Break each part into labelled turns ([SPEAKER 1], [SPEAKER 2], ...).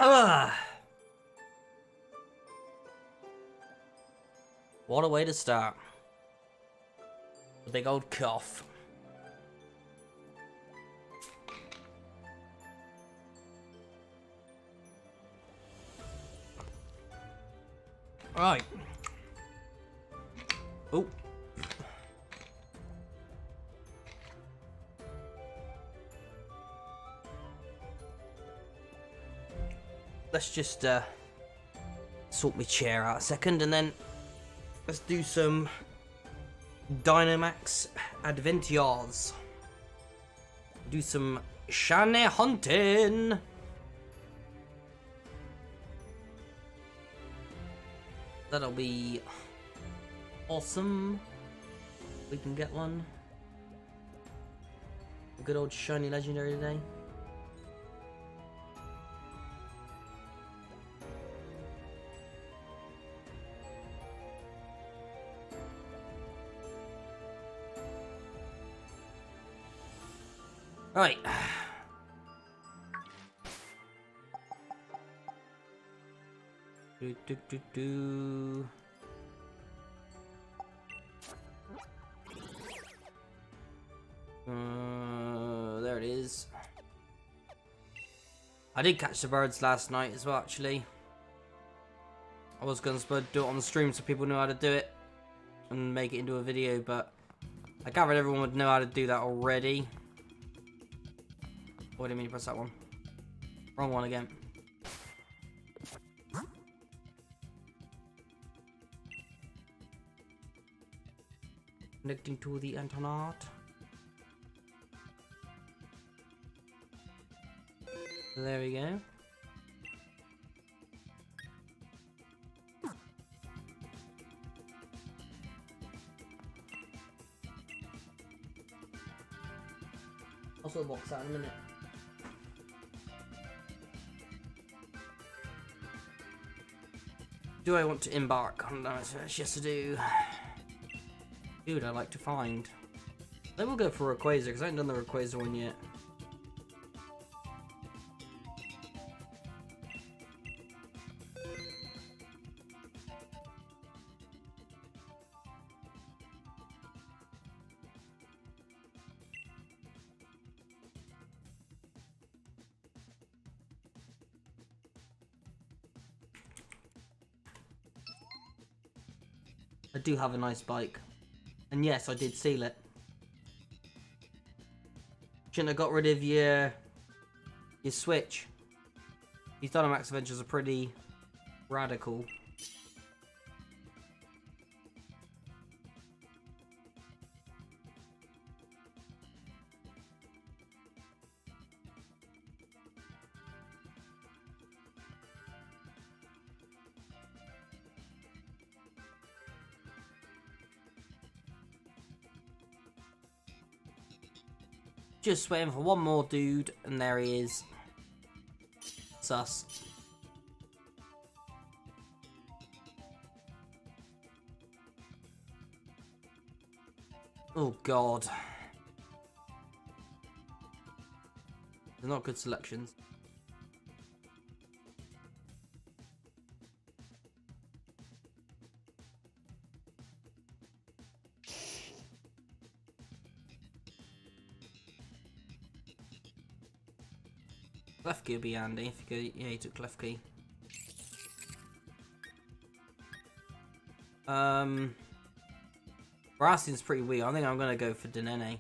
[SPEAKER 1] Ugh. What a way to start. A big old cough. Right. Oh. Let's just sort my chair out a second, and then let's do some Dynamax Adventures. Do some shiny hunting. That'll be awesome. We can get one. A good old shiny legendary today. Right. There it is. I did catch the birds last night as well, actually. I was going to do it on the stream so people knew how to do it and make it into a video, but I gathered everyone would know how to do that already. Oh, I didn't mean to press that one. Wrong one again. Connecting to the internet. There we go. I'll sort the box out in a minute. Do I want to embark on that? Yes, I do. Dude, I like to find. Then we'll go for Rayquaza, because I haven't done the Rayquaza one yet. I do have a nice bike. And yes, I did seal it. Shouldn't have got rid of your Switch. These Dynamax Adventures are pretty radical. Just waiting for one more dude, and there he is. Sus. Oh god. They're not good selections. Left key would be handy if you go. Yeah, he took left key. Brassing's pretty weak. I think I'm gonna go for Denene.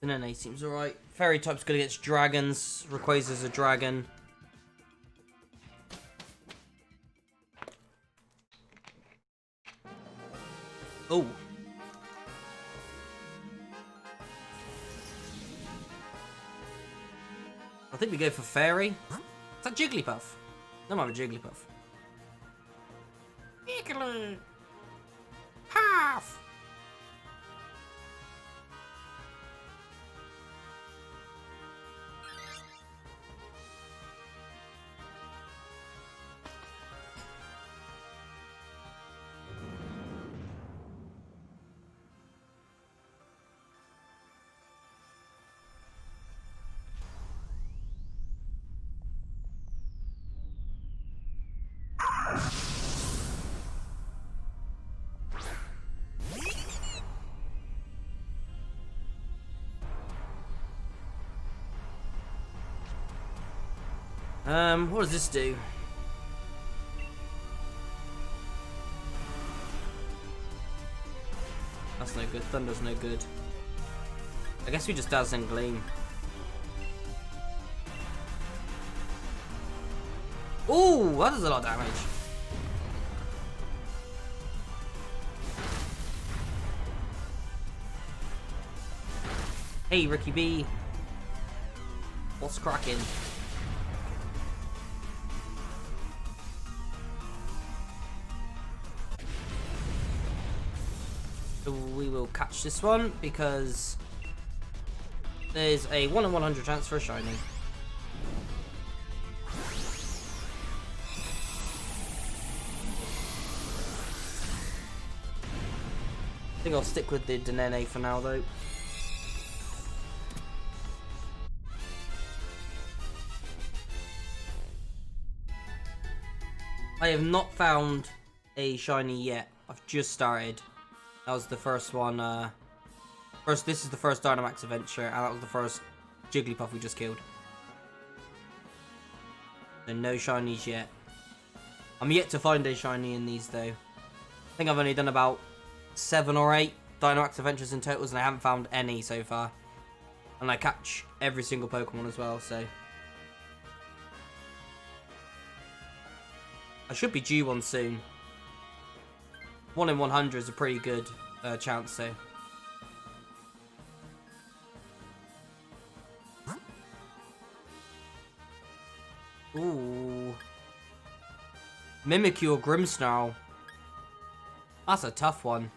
[SPEAKER 1] Denene seems alright. Fairy type's good against dragons. Rayquaza's a dragon. Oh. I think we go for Fairy. Is that Jigglypuff? That might be Jigglypuff. Jiggly! Half! What does this do? That's no good. Thunder's no good. I guess we just Dazzling Gleam. Ooh, that does a lot of damage. Hey, Ricky B. What's cracking? So we will catch this one because there's a 1 in 100 chance for a shiny. I think I'll stick with the Dynamax for now though. I have not found a shiny yet. I've just started. That was the first one. This is the first Dynamax adventure, and that was the first Jigglypuff we just killed. So no shinies yet. I'm yet to find a shiny in these though. I think I've only done about 7 or 8 Dynamax adventures in totals, and I haven't found any so far. And I catch every single Pokemon as well, so I should be due one soon. 1 in 100 is a pretty good chance, so. Ooh. Mimikyu or Grimmsnarl. That's a tough one.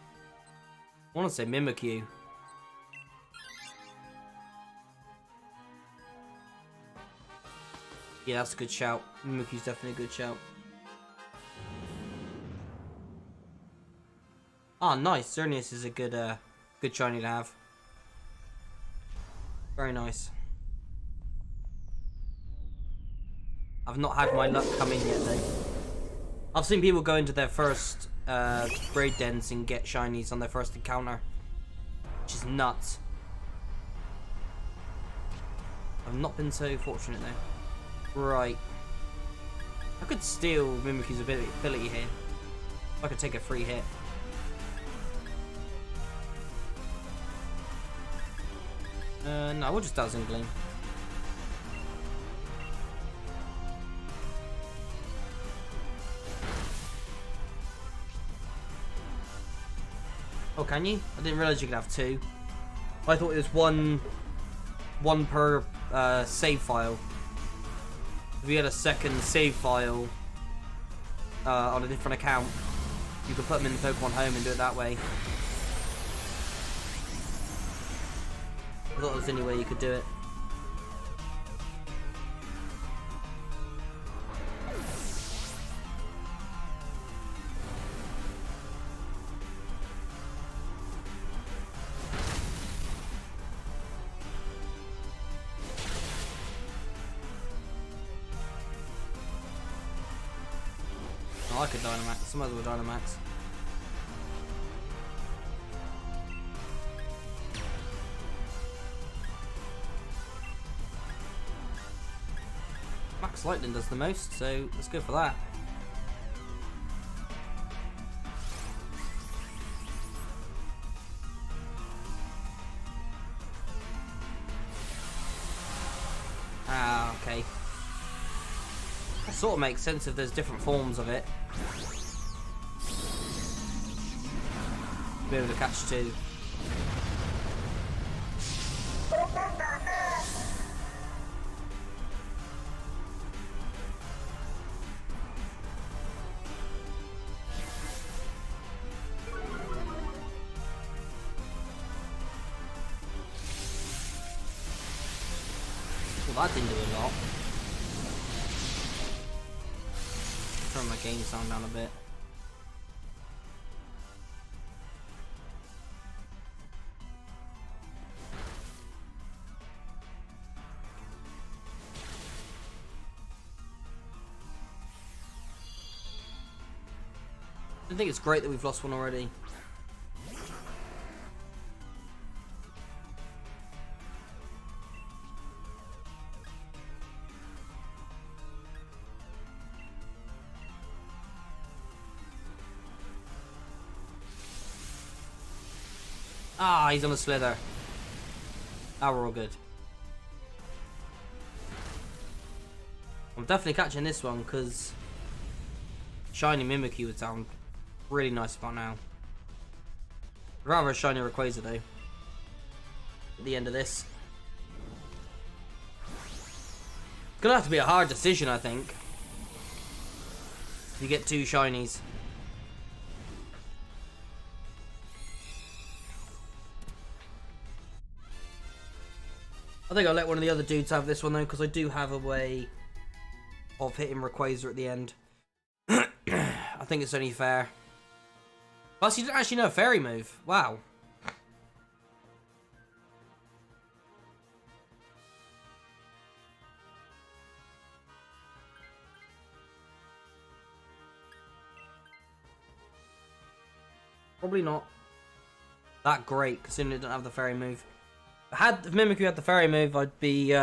[SPEAKER 1] I want to say Mimikyu. Yeah, that's a good shout. Mimikyu's definitely a good shout. Ah, nice. Xerneas is a good good shiny to have. Very nice. I've not had my luck come in yet though. I've seen people go into their first raid dens and get shinies on their first encounter, which is nuts. I've not been so fortunate though. Right. I could steal Mimikyu's ability here. I could take a free hit. No, we'll just Dazzling Gleam. Oh, can you? I didn't realise you could have 2. I thought it was one per save file. If we had a second save file on a different account, you could put them in the Pokemon Home and do it that way. I thought there was any way you could do it. Oh, I could Dynamax. Some other Dynamax. Max Lightning does the most, so let's go for that. Ah, okay. That sort of makes sense if there's different forms of it. Be able to catch 2. Well, that didn't do a lot. Turn my game sound down a bit. I think it's great that we've lost one already. Ah, he's on a slither. Now we're all good. I'm definitely catching this one because shiny Mimikyu would sound really nice about now. I'd rather a shiny Rayquaza though. At the end of this. It's gonna have to be a hard decision, I think. If you get 2 shinies. I think I'll let one of the other dudes have this one though, because I do have a way of hitting Rayquaza at the end. I think it's only fair. Plus, you didn't actually know a fairy move. Wow. Probably not that great, considering it doesn't have the fairy move. If Mimikyu had the fairy move, I'd be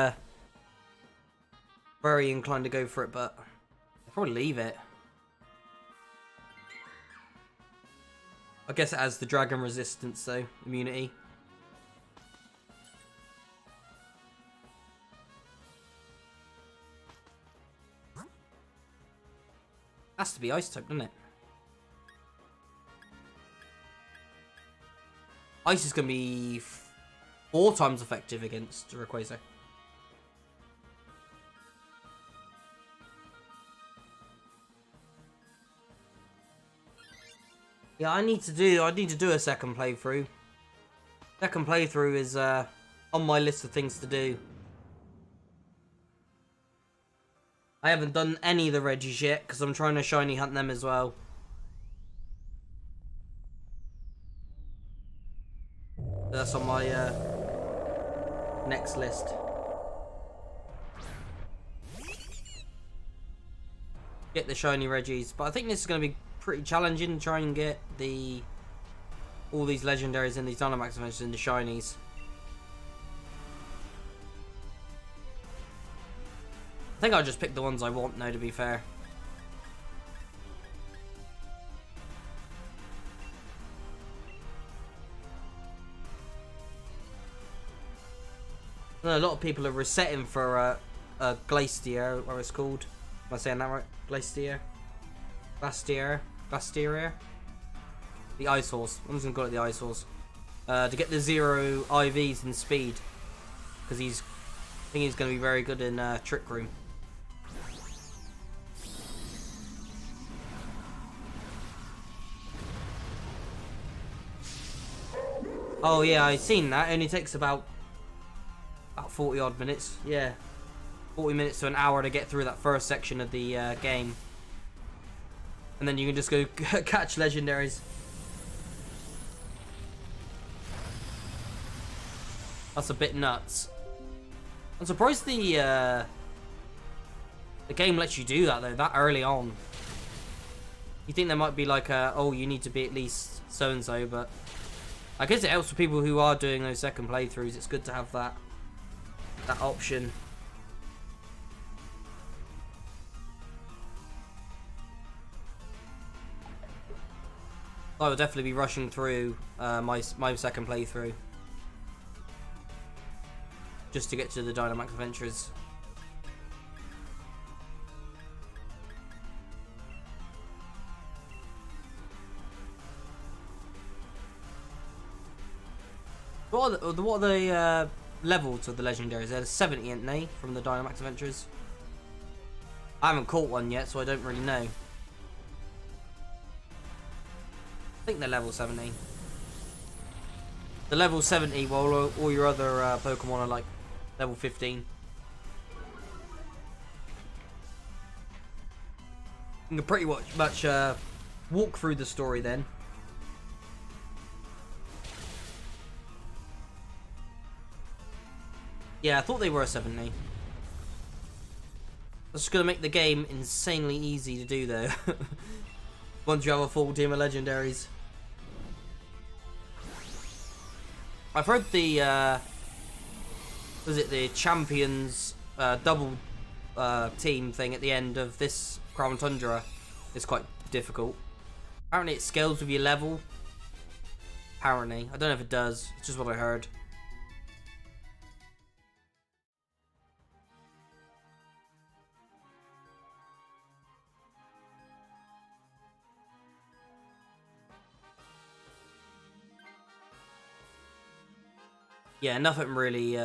[SPEAKER 1] very inclined to go for it, but I'll probably leave it. I guess it has the dragon resistance, though, immunity. Has to be ice type, doesn't it? Ice is going to be 4 times effective against Rayquaza. Yeah, I need to do a second playthrough. Second playthrough is on my list of things to do. I haven't done any of the Regis yet because I'm trying to shiny hunt them as well. That's on my next list. Get the shiny Regis, but I think this is going to be pretty challenging to try and get all these legendaries and these Dynamax events into shinies. I think I'll just pick the ones I want now, to be fair. A lot of people are resetting for a Glacier, what it's called. Am I saying that right? Glacier? Glacier? The Ice Horse. I'm just going to call it the Ice Horse. To get the 0 IVs and speed. Because I think he's going to be very good in Trick Room. Oh yeah, I've seen that. It only takes about 40 odd minutes. Yeah. 40 minutes to an hour to get through that first section of the game. And then you can just go catch legendaries. That's a bit nuts. I'm surprised the game lets you do that though, that early on. You think there might be like oh, you need to be at least so and so, but I guess it helps for people who are doing those second playthroughs. It's good to have that option. I will definitely be rushing through my second playthrough just to get to the Dynamax Adventures. What are the levels of the legendaries? There's 70, ain't they, from the Dynamax Adventures? I haven't caught one yet, so I don't really know. I think they're level 70. The level 70, while all your other Pokemon are like level 15. You can pretty much walk through the story then. Yeah, I thought they were 70. That's just going to make the game insanely easy to do though. Once you have a full team of legendaries. I've heard the was it the champions double team thing at the end of this Crown Tundra is quite difficult. Apparently it scales with your level. Apparently. I don't know if it does. It's just what I heard. Yeah, nothing really,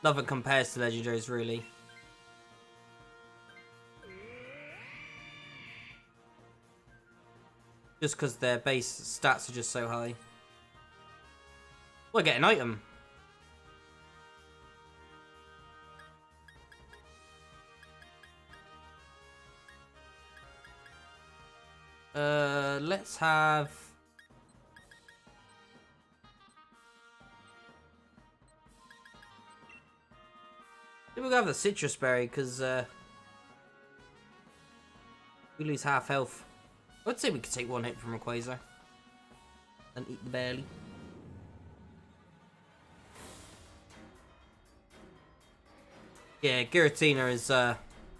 [SPEAKER 1] nothing compares to legendaries, really. Just because their base stats are just so high. We'll get an item. Let's have... Maybe we'll have the citrus berry, because, we lose half health. I'd say we could take one hit from a Quasar. And eat the berry. Yeah, Giratina is,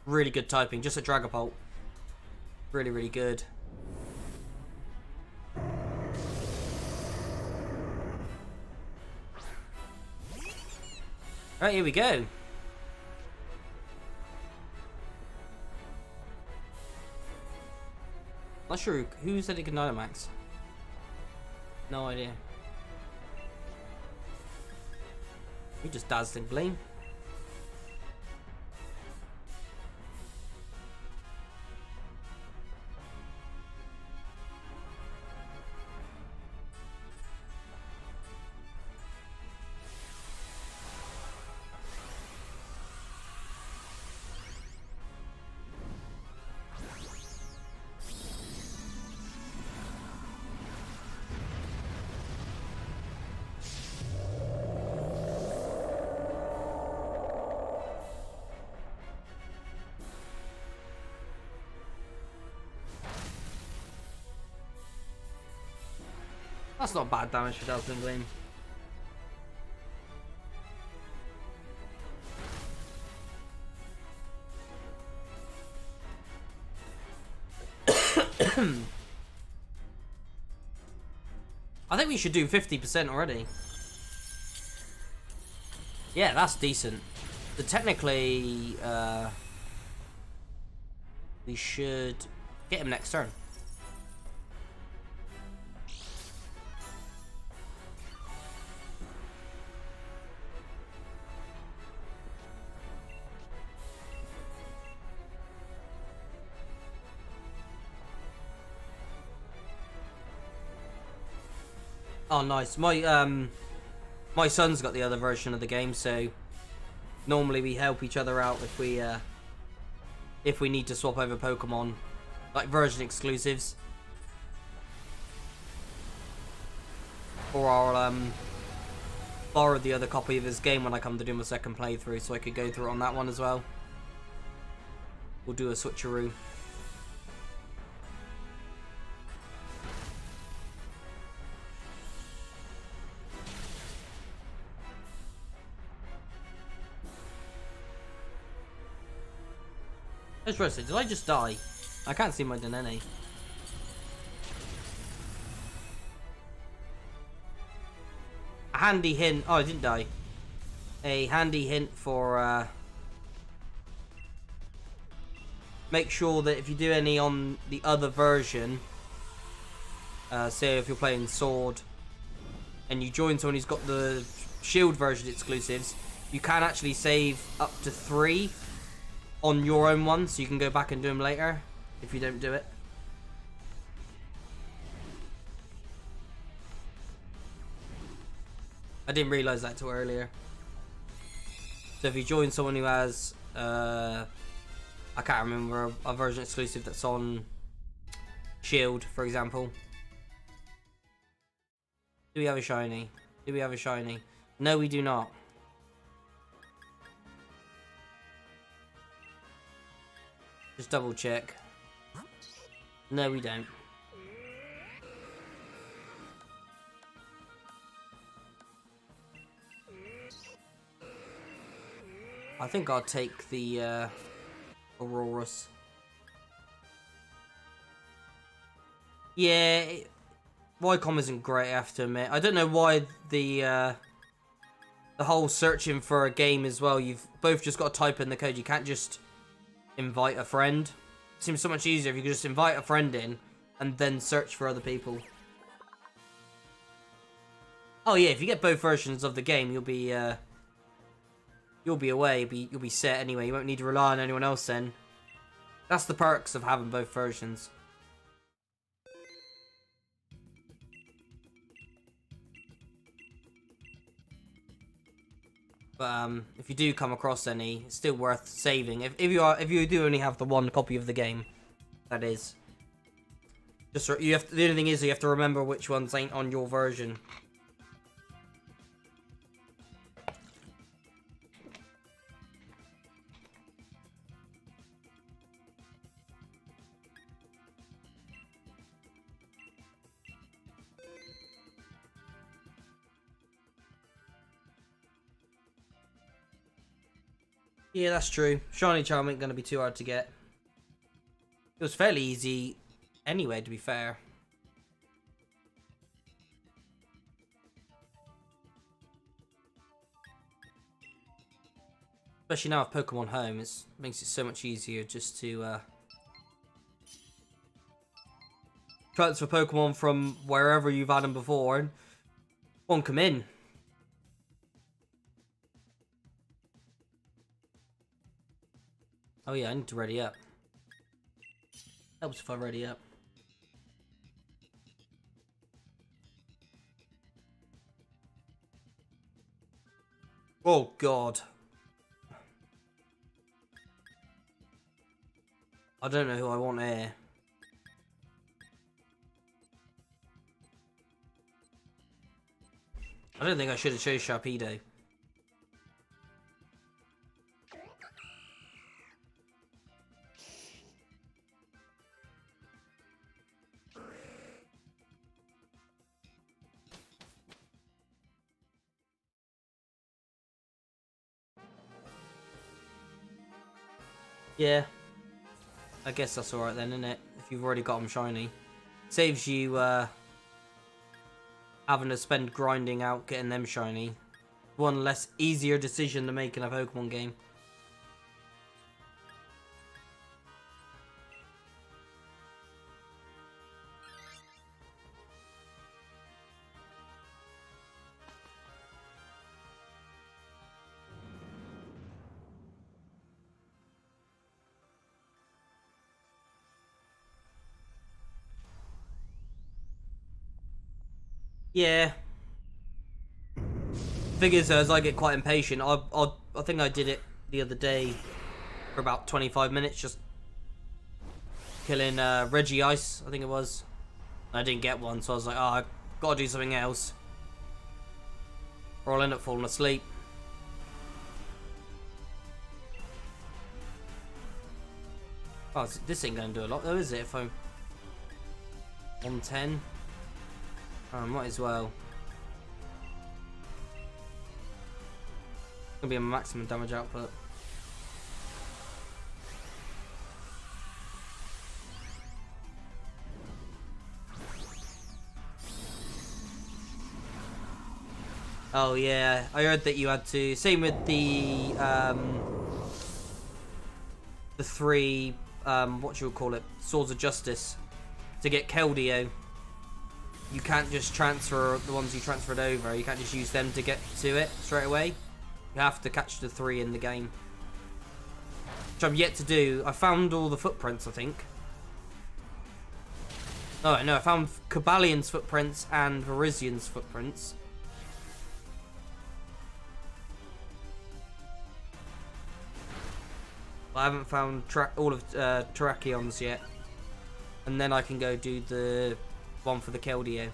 [SPEAKER 1] really good typing. Just a Dragapult. Really, really good. Alright, here we go. Not sure who said it could Dynamax. No idea. We just Dazzling Gleam. That's not bad damage for Dazzling Gleam. I think we should do 50% already. Yeah, that's decent. So technically, we should get him next turn. Oh, nice. My son's got the other version of the game, so normally we help each other out if we need to swap over Pokemon, like version exclusives. Or I'll borrow the other copy of his game when I come to do my second playthrough, so I could go through it on that one as well. We'll do a switcheroo. Interesting, did I just die? I can't see my Dynamax. A handy hint. Oh, I didn't die. A handy hint for make sure that if you do any on the other version, say if you're playing Sword and you join someone who's got the Shield version exclusives, you can actually save up to 3 on your own one, so you can go back and do them later if you don't do it. I didn't realise that till earlier. So if you join someone who has, I can't remember, a version exclusive that's on Shield, for example. Do we have a shiny? Do we have a shiny? No, we do not. Just double check. No, we don't. I think I'll take the Aurorus. Yeah, Wycom isn't great, I have to admit. I don't know why the whole searching for a game as well. You've both just got to type in the code. You can't just invite a friend. It seems so much easier if you could just invite a friend in and then search for other people. Oh yeah, if you get both versions of the game, you'll be away. You'll be set anyway. You won't need to rely on anyone else then. That's the perks of having both versions. But if you do come across any, it's still worth saving. If you do only have the one copy of the game, that is. Just the only thing is you have to remember which ones ain't on your version. Yeah, that's true. Shiny Charm ain't gonna be too hard to get. It was fairly easy anyway, to be fair. Especially now with Pokemon Home, it makes it so much easier just to transfer Pokemon from wherever you've had them before and one come in. Oh yeah, I need to ready up. Helps if I ready up. Oh god. I don't know who I want here. I don't think I should have chose Sharpedo. Yeah. I guess that's alright then, isn't it? If you've already got them shiny. Saves you having to spend grinding out getting them shiny. One less easier decision to make in a Pokemon game. Yeah. Figures as I get quite impatient. I think I did it the other day for about 25 minutes, just killing Reggie Ice, I think it was. I didn't get one, so I was like, oh, I gotta do something else, or I'll end up falling asleep. Oh, this ain't gonna do a lot though, is it? If I'm 110, I might as well. Gonna be a maximum damage output. Oh yeah, I heard that you had to. Same with the 3 what you would call it, Swords of Justice. To get Keldeo, you can't just transfer the ones you transferred over. You can't just use them to get to it straight away. You have to catch the 3 in the game, which I'm yet to do. I found all the footprints, I think. Oh no, I found Cobalion's footprints and Virizian's footprints. I haven't found all of Terrakion's yet. And then I can go do the one for the Keldeo.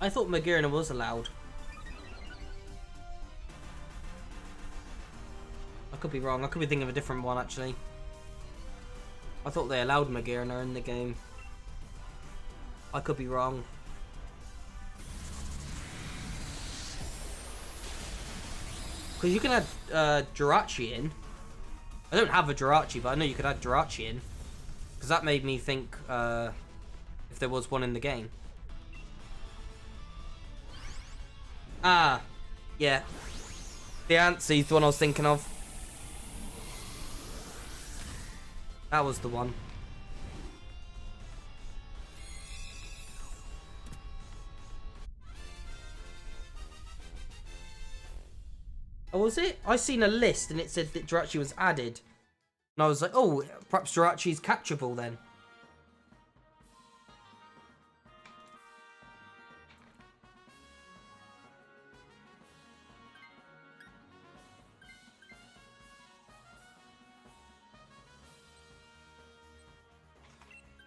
[SPEAKER 1] I thought Magearna was allowed. I could be wrong. I could be thinking of a different one, actually. I thought they allowed Magearna in the game. I could be wrong. Because you can add Jirachi in. I don't have a Jirachi, but I know you could add Jirachi in. Because that made me think if there was one in the game. Ah, yeah. The Antsee's the one I was thinking of. That was the one. Oh, was it? I seen a list and it said that Jirachi was added. And I was like, oh, perhaps Jirachi's catchable then.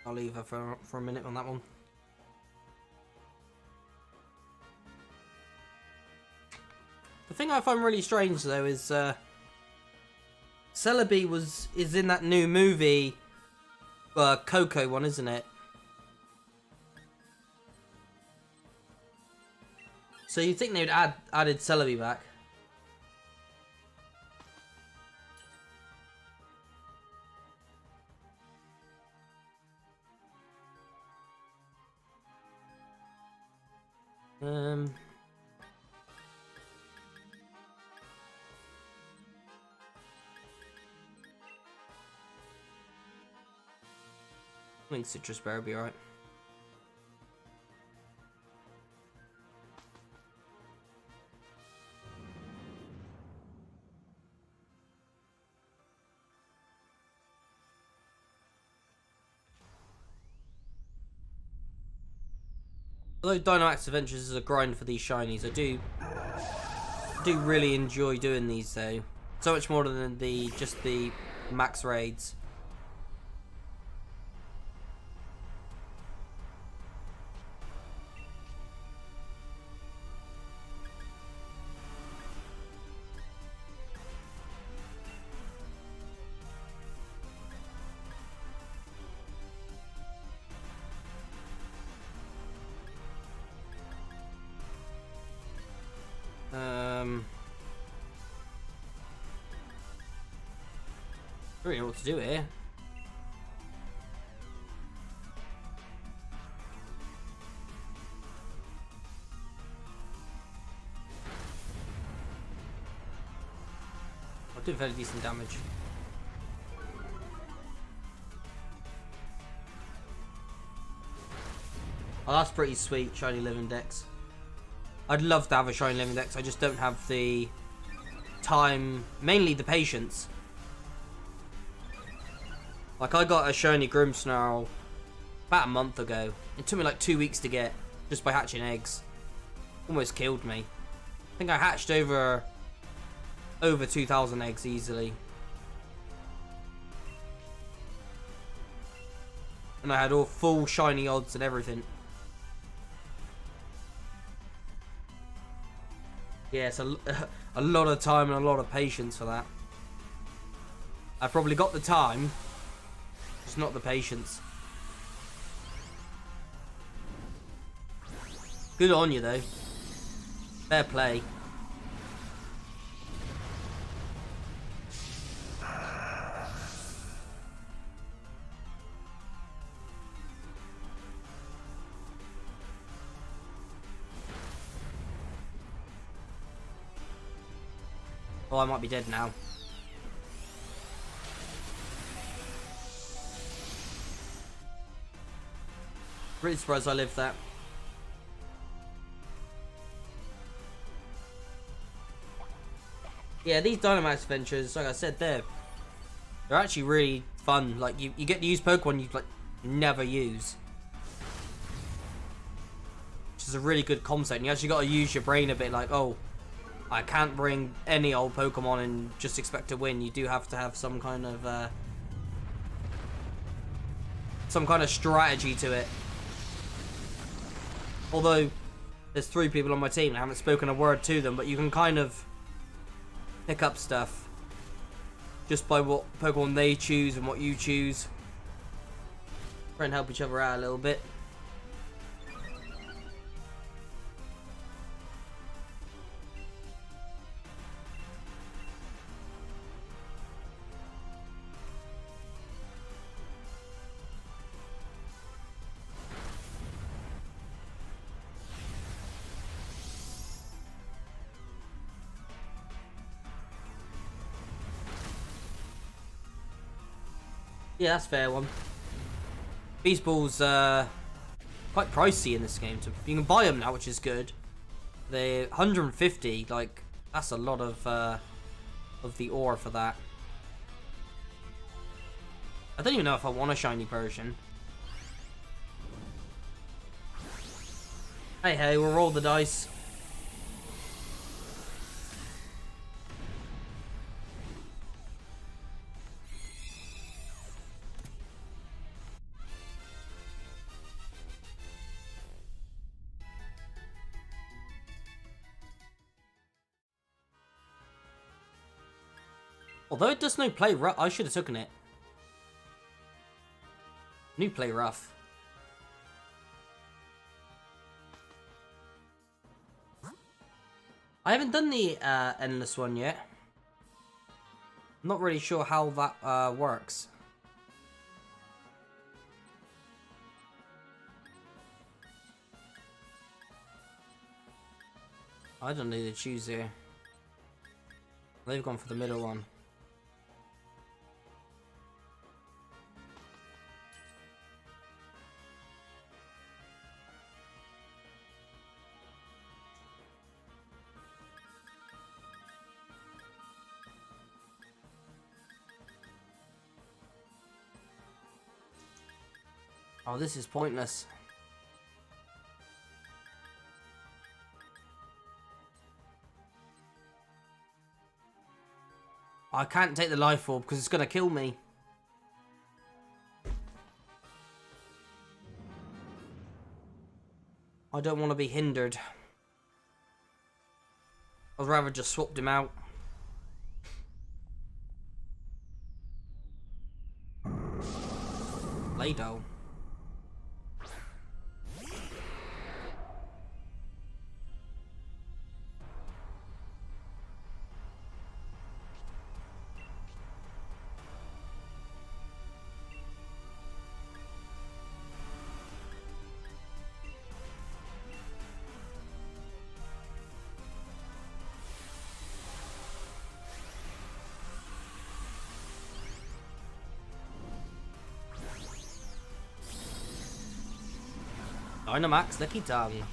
[SPEAKER 1] I'll leave her for a minute on that one. The thing I find really strange though is Celebi is in that new movie Coco one, isn't it? So you'd think they'd added Celebi back. I think Citrus Berry will be alright. Although Dynamax Adventures is a grind for these shinies, I do really enjoy doing these though. So much more than just the max raids. I don't really know what to do here. I'll do very decent damage. Oh, that's pretty sweet, shiny living dex. I'd love to have a shiny living dex, I just don't have the time, mainly the patience. Like, I got a shiny Grimmsnarl about a month ago. It took me like 2 weeks to get, just by hatching eggs. Almost killed me. I think I hatched over 2,000 eggs easily. And I had all full shiny odds and everything. Yeah, it's a lot of time and a lot of patience for that. I probably got the time, just not the patience. Good on you though. Fair play. Oh, I might be dead now. Really surprised I lived that. Yeah, these Dynamax adventures, like I said, they're actually really fun. Like you get to use Pokemon you like never use, which is a really good concept. And you actually got to use your brain a bit. Like, oh, I can't bring any old Pokemon and just expect to win. You do have to have some kind of strategy to it. Although There's 3 people on my team. I haven't spoken a word to them, but you can kind of pick up stuff just by what Pokemon they choose and what you choose. Try and help each other out a little bit. Yeah, that's a fair one. Beast Ball's quite pricey in this game. You can buy them now, which is good. They're 150. Like, that's a lot of the ore for that. I don't even know if I want a shiny version. Hey, we'll roll the dice. Although it does no play rough, I should have taken it. New play rough. I haven't done the endless one yet. I'm not really sure how that works. I don't need to choose here. They've gone for the middle one. Oh, this is pointless. I can't take the life orb because it's going to kill me. I don't want to be hindered. I'd rather just swapped him out. Play-Doh. Dynamax, Licky Tongue.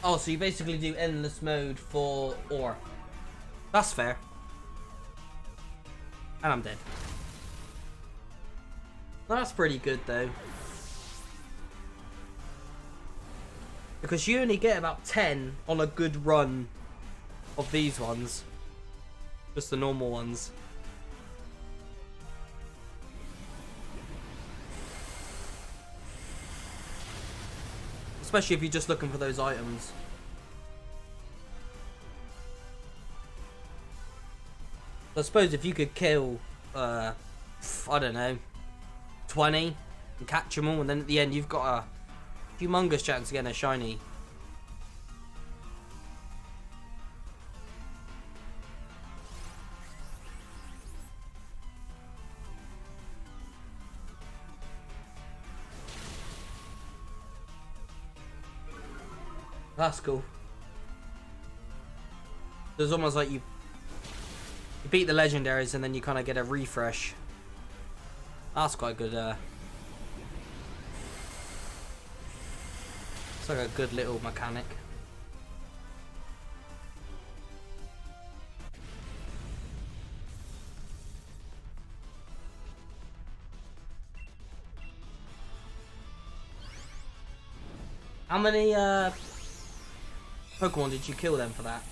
[SPEAKER 1] Oh, so you basically do endless mode for ore. That's fair. And I'm dead. That's pretty good though. Because you only get about 10 on a good run of these ones. Just the normal ones. Especially if you're just looking for those items. I suppose if you could kill, I don't know, 20 and catch them all, and then at the end you've got a humongous chance of getting a shiny. That's cool. It's almost like you beat the legendaries and then you kind of get a refresh. That's quite good. It's like a good little mechanic. How many Pokemon did you kill then for that?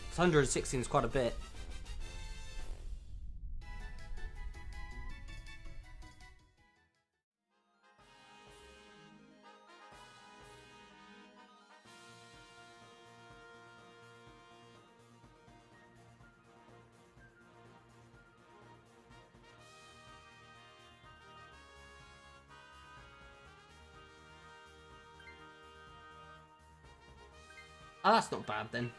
[SPEAKER 1] It's 116 is quite a bit. Oh, that's not bad then.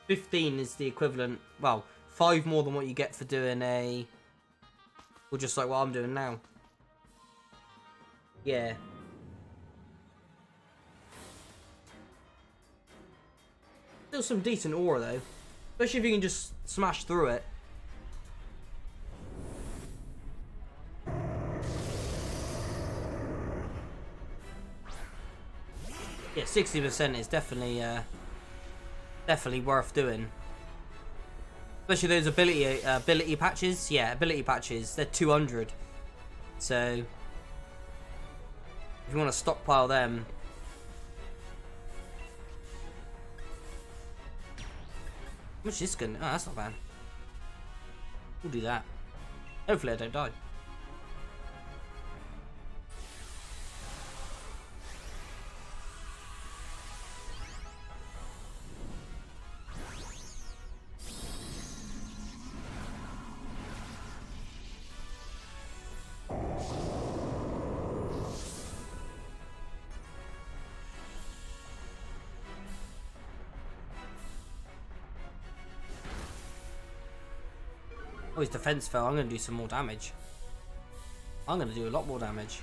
[SPEAKER 1] 15 is the equivalent, well, 5 more than what you get for doing a, well, just like what I'm doing now. Yeah. Still some decent aura though, especially if you can just smash through it. Yeah, 60% is definitely definitely worth doing. Especially those ability patches. Yeah, ability patches. They're 200. So if you want to stockpile them. How much is this gun? Oh, that's not bad. We'll do that. Hopefully I don't die. Oh, his defense fell. I'm going to do some more damage. I'm going to do a lot more damage.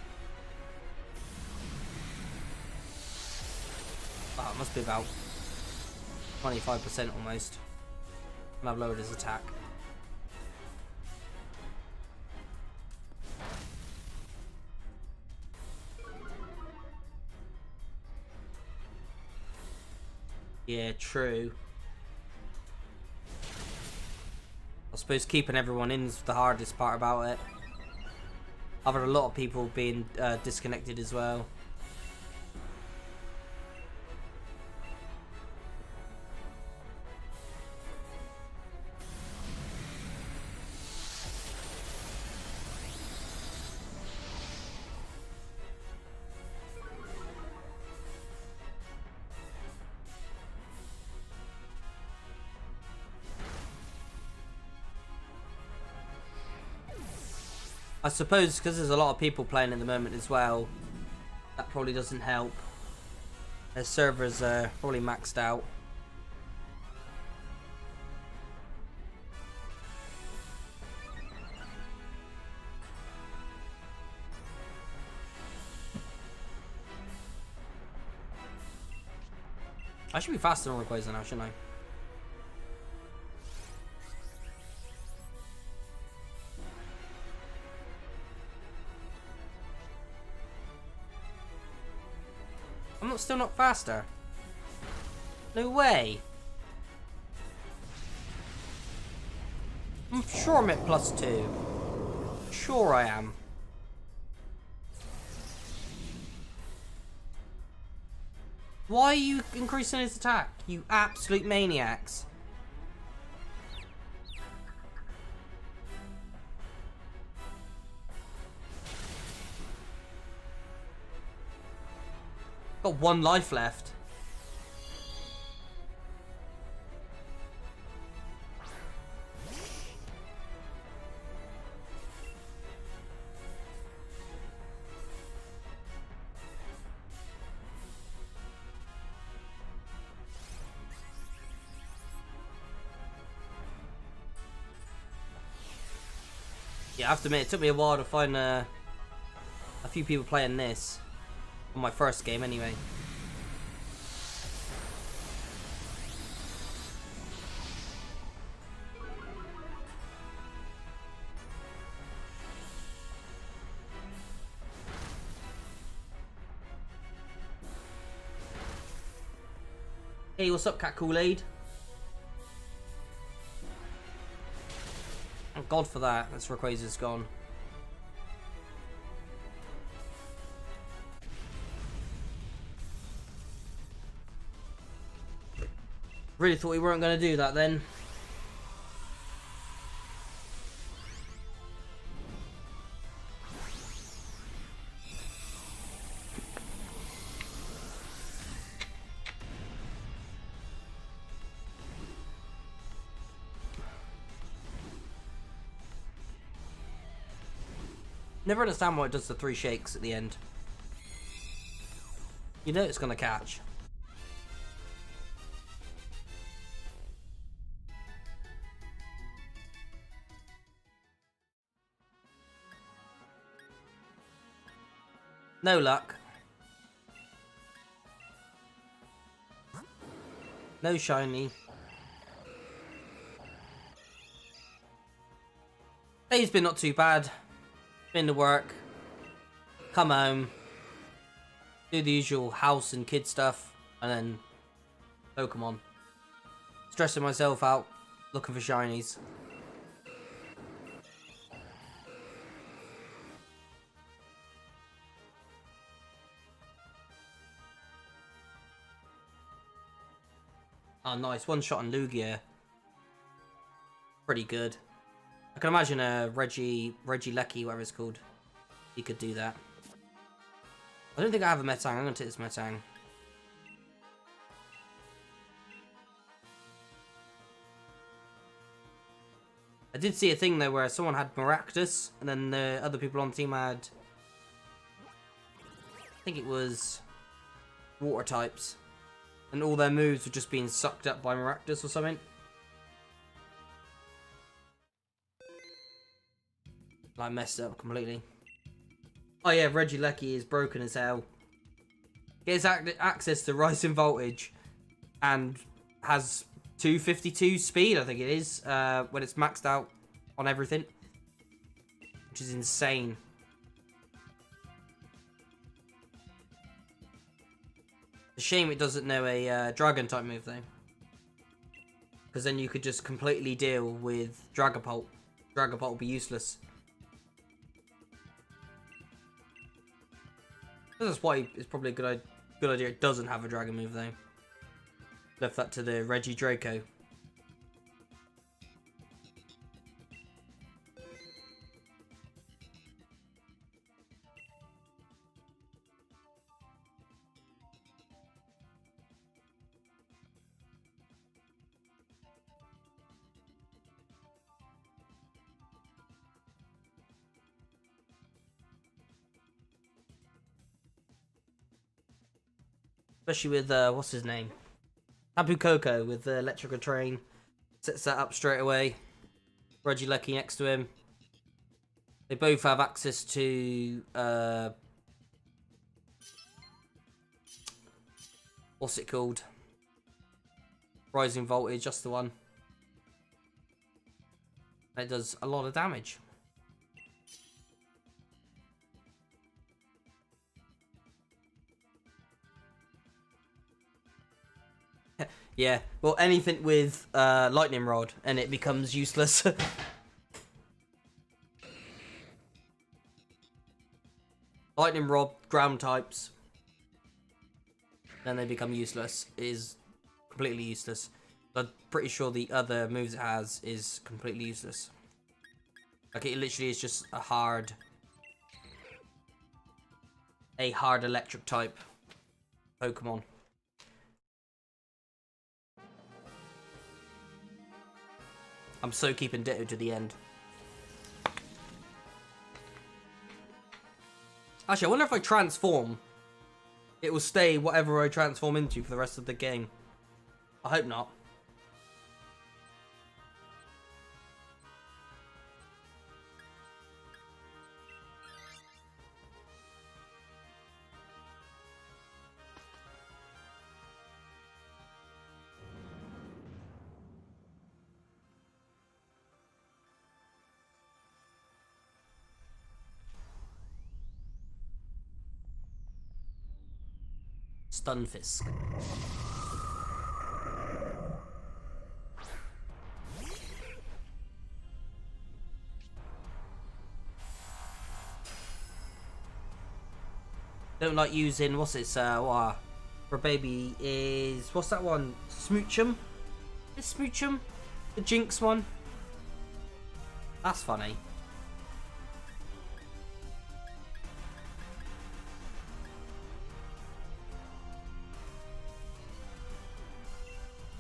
[SPEAKER 1] Wow, it must be about 25% almost. And I've lowered his attack. Yeah, true. I suppose keeping everyone in is the hardest part about it. I've had a lot of people being disconnected as well. I suppose because there's a lot of people playing at the moment as well, that probably doesn't help. Their servers are probably maxed out. I should be faster on Rayquaza now, shouldn't I? I'm still not faster. No way. I'm sure I'm at +2. Sure I am. Why are you increasing his attack? You absolute maniacs. Got 1 life left. Yeah, I have to admit, it took me a while to find a few people playing this. On my first game, anyway. Hey, what's up, Cat Kool-Aid? Thank God for that. This Rayquaza's gone. Really thought we weren't going to do that then. Never understand why it does the 3 shakes at the end. You know it's going to catch. No luck. No shiny. Day's been not too bad. Been to work. Come home. Do the usual house and kid stuff. And then Pokemon. Stressing myself out. Looking for shinies. Oh, nice. One shot on Lugia. Pretty good. I can imagine Reggie Lecky, whatever it's called. He could do that. I don't think I have a Metang. I'm going to take this Metang. I did see a thing though where someone had Maractus and then the other people on the team had... I think it was water types. And all their moves were just being sucked up by Maractus or something. Like messed up completely. Oh yeah, Reggie Lecky is broken as hell. Gets access to Rising Voltage and has 252 speed, I think it is, when it's maxed out on everything. Which is insane. It's a shame it doesn't know a Dragon type move though. Because then you could just completely deal with Dragapult. Dragapult will be useless. That's why it's probably a good idea it doesn't have a dragon move though. Left that to the Reggie Draco. Especially with, what's his name? Tapu Koko with the Electrical Train. Sets that up straight away. Reggie Lecky next to him. They both have access to, what's it called? Rising Voltage, just the one. It does a lot of damage. Yeah, well, anything with Lightning Rod and it becomes useless. Lightning Rod, ground types, then they become useless. It is completely useless. I'm pretty sure the other moves it has is completely useless. Like, it literally is just a hard electric type Pokemon. I'm so keeping Ditto to the end. Actually, I wonder if I transform, it will stay whatever I transform into for the rest of the game. I hope not. Stunfisk. Don't like using, what's this, for a baby is, what's that one? Smoochum? Is Smoochum the Jinx one? That's funny.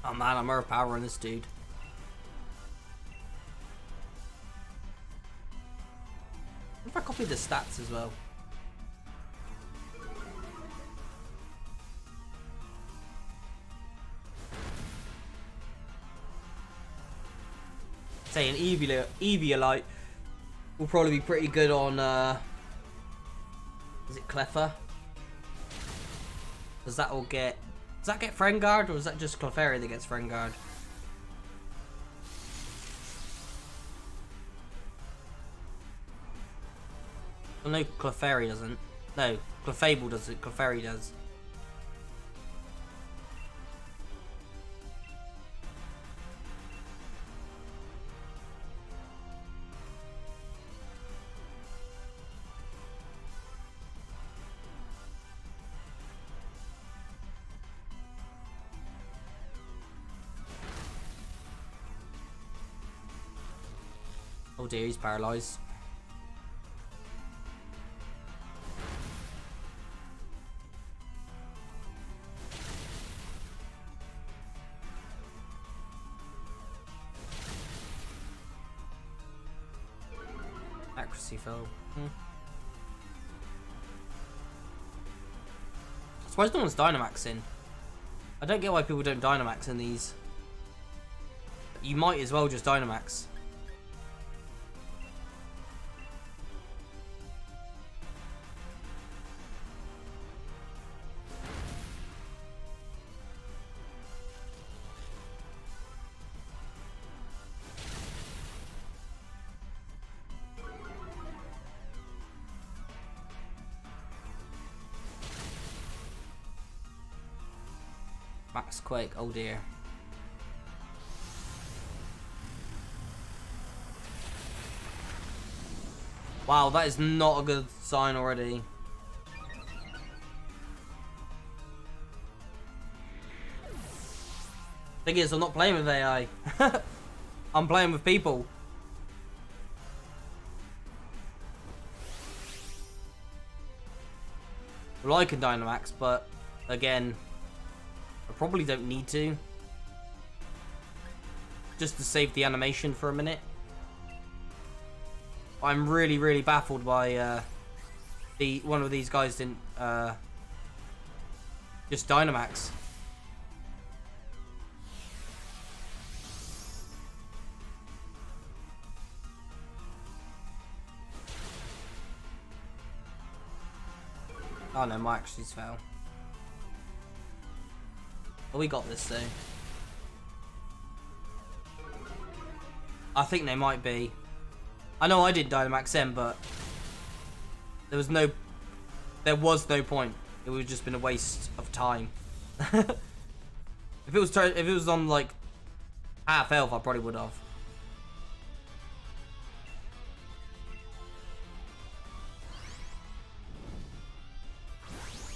[SPEAKER 1] Oh man, I'm overpowering this dude. What if I copy the stats as well? Say an Eviolite will probably be pretty good on, is it Cleffa? Does that all get... Does that get Friend Guard, or is that just Clefairy that gets Friend Guard? Well, no, Clefairy doesn't. No, Clefable does it, Clefairy does. Oh dear, he's paralysed. Accuracy fell. I suppose no one's Dynamax in. I don't get why people don't Dynamax in these. You might as well just Dynamax. Max Quake, oh dear. Wow, that is not a good sign already. Thing is, I'm not playing with AI. I'm playing with people. Well, I can Dynamax, but again, I probably don't need to. Just to save the animation for a minute. I'm really, really baffled by one of these guys didn't just Dynamax. Oh no, my actions fell. But we got this though. I think they might be. I know I did Dynamax then, but there was no point. It would have just been a waste of time. If it was on like half health, I probably would have.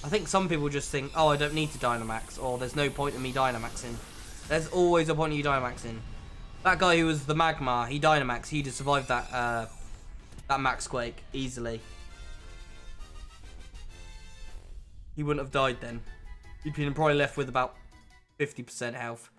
[SPEAKER 1] I think some people just think, oh, I don't need to Dynamax, or there's no point in me Dynamaxing. There's always a point in you Dynamaxing. That guy who was the Magmar, he Dynamaxed, he'd have survived that that Max Quake easily. He wouldn't have died then. He'd been probably left with about 50% health.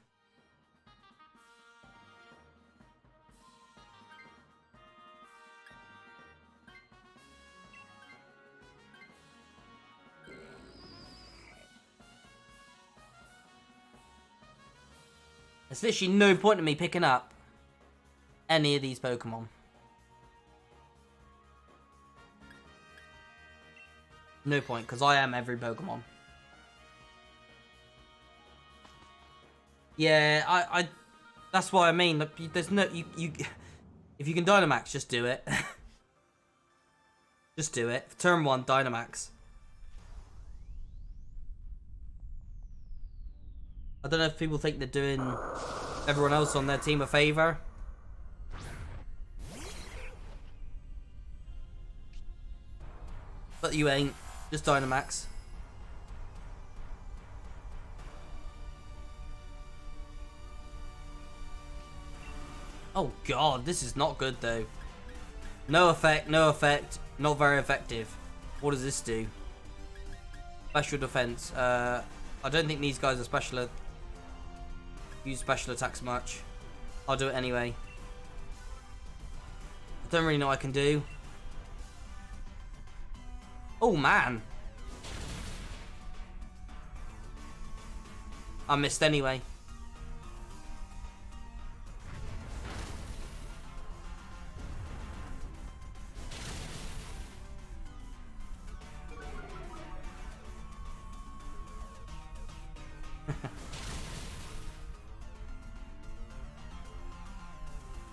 [SPEAKER 1] There's literally no point in me picking up any of these Pokemon. No point, because I am every Pokemon. Yeah, I that's what I mean. There's no you if you can Dynamax, just do it. Just do it. Turn 1, Dynamax. I don't know if people think they're doing everyone else on their team a favour. But you ain't. Just Dynamax. Oh god, this is not good though. No effect, no effect. Not very effective. What does this do? Special defense. I don't think these guys are use special attacks much. I'll do it anyway. I don't really know what I can do. Oh man. I missed anyway.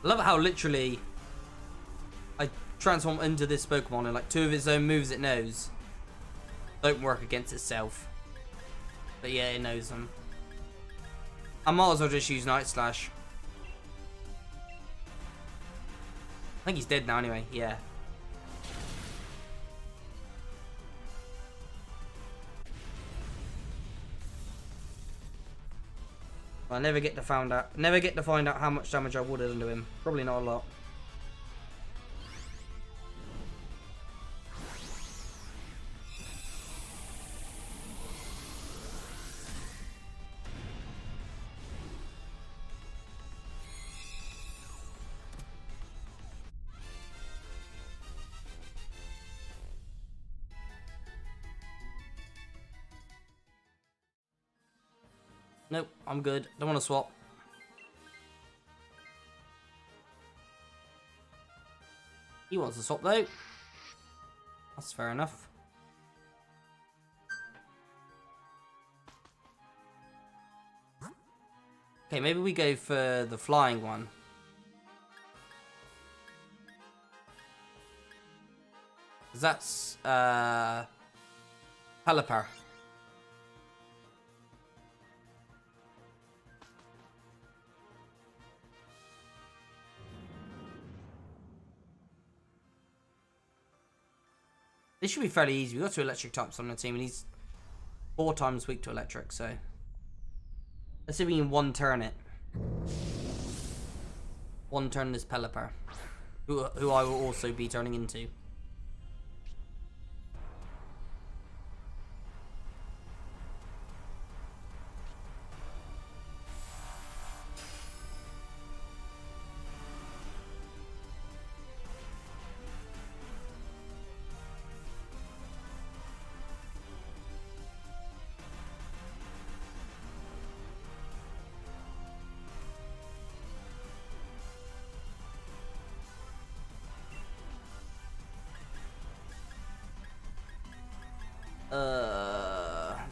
[SPEAKER 1] I love how literally I transform into this Pokemon and like 2 of its own moves it knows don't work against itself. But yeah, it knows them. I might as well just use Night Slash. I think he's dead now anyway, yeah. I never get to find out how much damage I would have done to him. Probably not a lot. Nope, I'm good. Don't want to swap. He wants to swap though. That's fair enough. Okay, maybe we go for the flying one. That's Pelipper. This should be fairly easy. We've got 2 electric types on the team, and he's 4 times weak to electric, so let's see if we can one-turn it. One-turn this Pelipper, who I will also be turning into.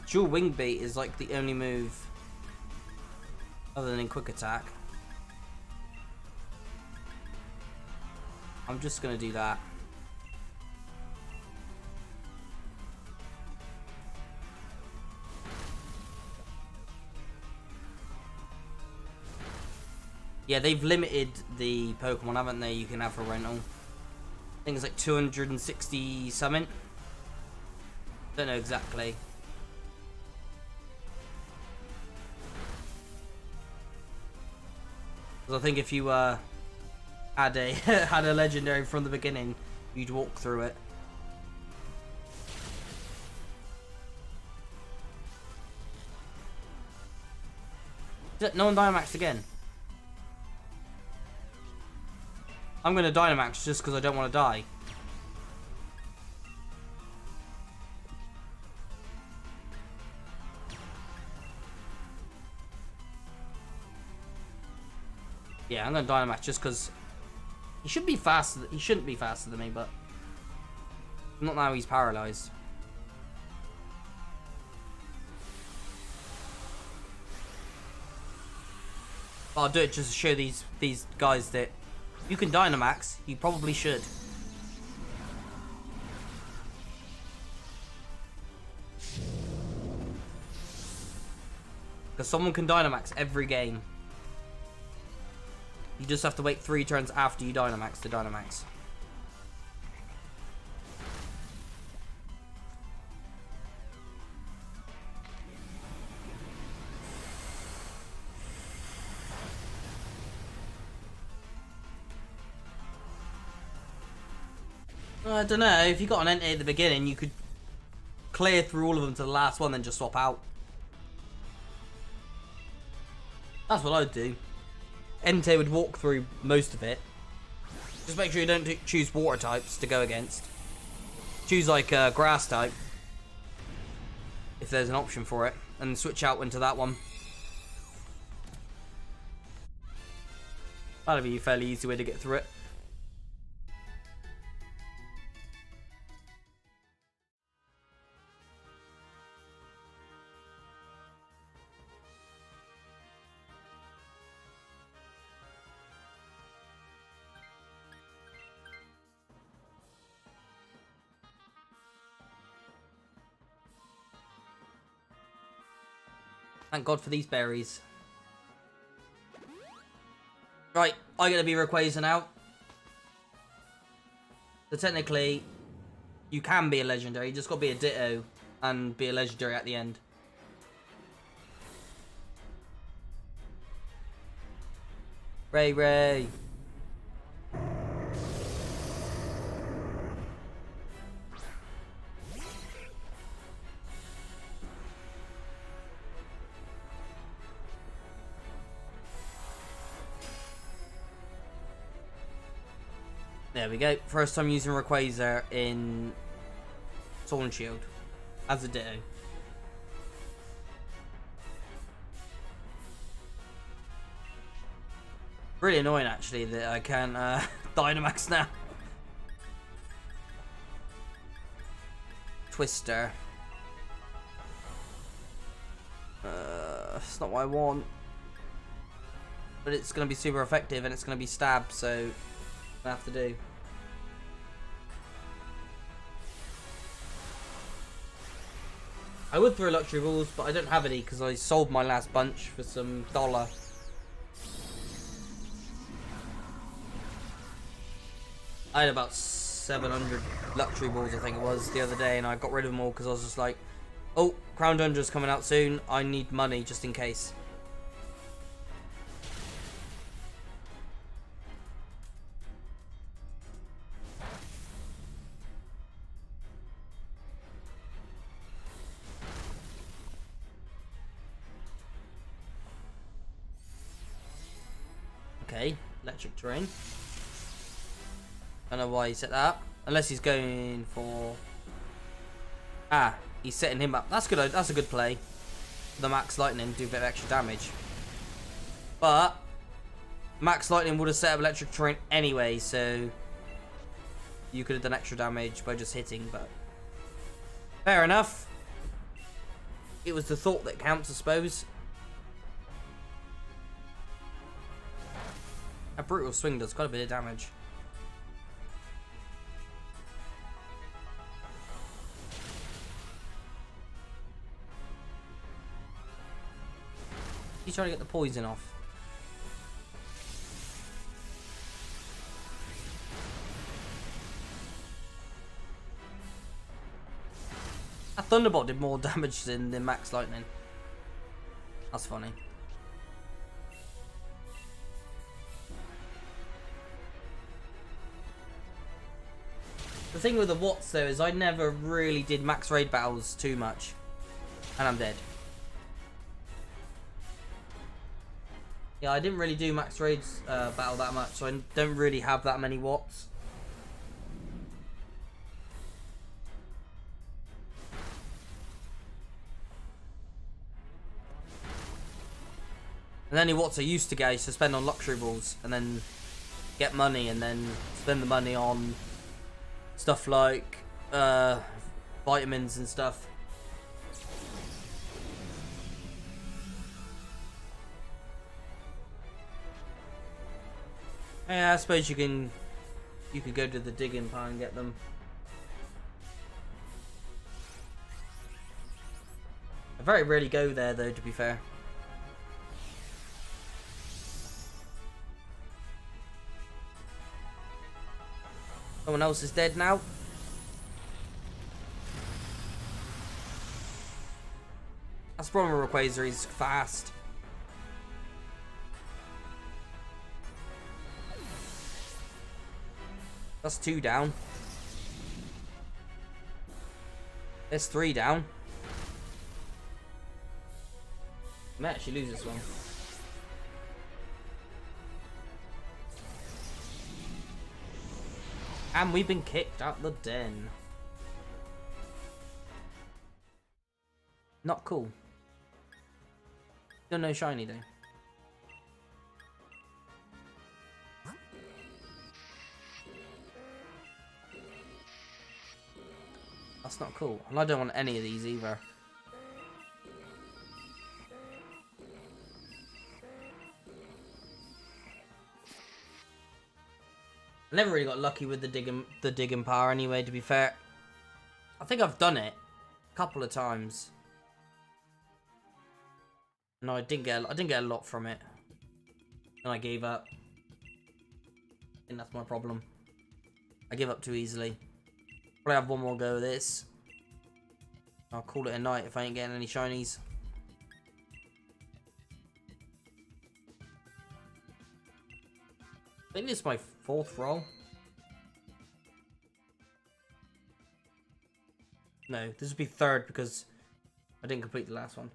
[SPEAKER 1] Dual Wing Beat is like the only move other than in Quick Attack. I'm just gonna do that. Yeah, they've limited the Pokemon, haven't they? You can have for rental. I think it's like 260 something. Don't know exactly. Because I think if you had a had a legendary from the beginning, you'd walk through it. No one Dynamaxed again. I'm gonna Dynamax just because I don't want to die. Yeah, I'm gonna Dynamax just because he should be faster. He shouldn't be faster than me, but not now he's paralyzed. But I'll do it just to show these guys that you can Dynamax. You probably should. Because someone can Dynamax every game. You just have to wait 3 turns after you Dynamax to Dynamax. I don't know. If you got an entity at the beginning, you could clear through all of them to the last one, then just swap out. That's what I'd do. Entei would walk through most of it. Just make sure you don't choose water types to go against. Choose like a grass type, if there's an option for it, and switch out into that one. That'll be a fairly easy way to get through it. Thank God for these berries. Right, I get to be Rayquaza now. So technically, you can be a legendary. You just got to be a Ditto and be a legendary at the end. Ray. There we go. First time using Rayquaza in Sword and Shield as a Ditto. Really annoying actually that I can Dynamax now. Twister. It's not what I want. But it's going to be super effective and it's going to be stab, so I have to do. I would throw luxury balls, but I don't have any because I sold my last bunch for some $1. I had about 700 luxury balls, I think it was, the other day, and I got rid of them all because I was just like, oh, Crown Dungeon's coming out soon. I need money just in case. Okay, electric terrain. I don't know why he set that up. Unless he's going for... Ah, he's setting him up. That's good. That's a good play. The Max Lightning do a bit of extra damage. But Max Lightning would have set up electric terrain anyway, so you could have done extra damage by just hitting, but fair enough. It was the thought that counts, I suppose. A brutal swing does quite a bit of damage. He's trying to get the poison off. That Thunderbolt did more damage than the Max Lightning. That's funny. The thing with the Watts though is I never really did max raid battles too much. And I'm dead. Yeah, I didn't really do max raids battle that much, so I don't really have that many Watts. And the only Watts I used to get is to spend on luxury balls and then get money and then spend the money on stuff like vitamins and stuff. Yeah, I suppose you could go to the digging pile and get them. I very rarely go there though, to be fair. Someone else is dead now. That's the problem with Rayquaza, he's fast. That's 2 down. There's 3 down. I may actually lose this one. And we've been kicked out the den. Not cool. Still no shiny though. That's not cool. And I don't want any of these either. I never really got lucky with the digging power anyway, to be fair. I think I've done it a couple of times. No, I didn't get a lot from it. And I gave up. I think that's my problem. I give up too easily. Probably have one more go of this. I'll call it a night if I ain't getting any shinies. I think this is my 4th roll. No, this would be 3rd because I didn't complete the last one.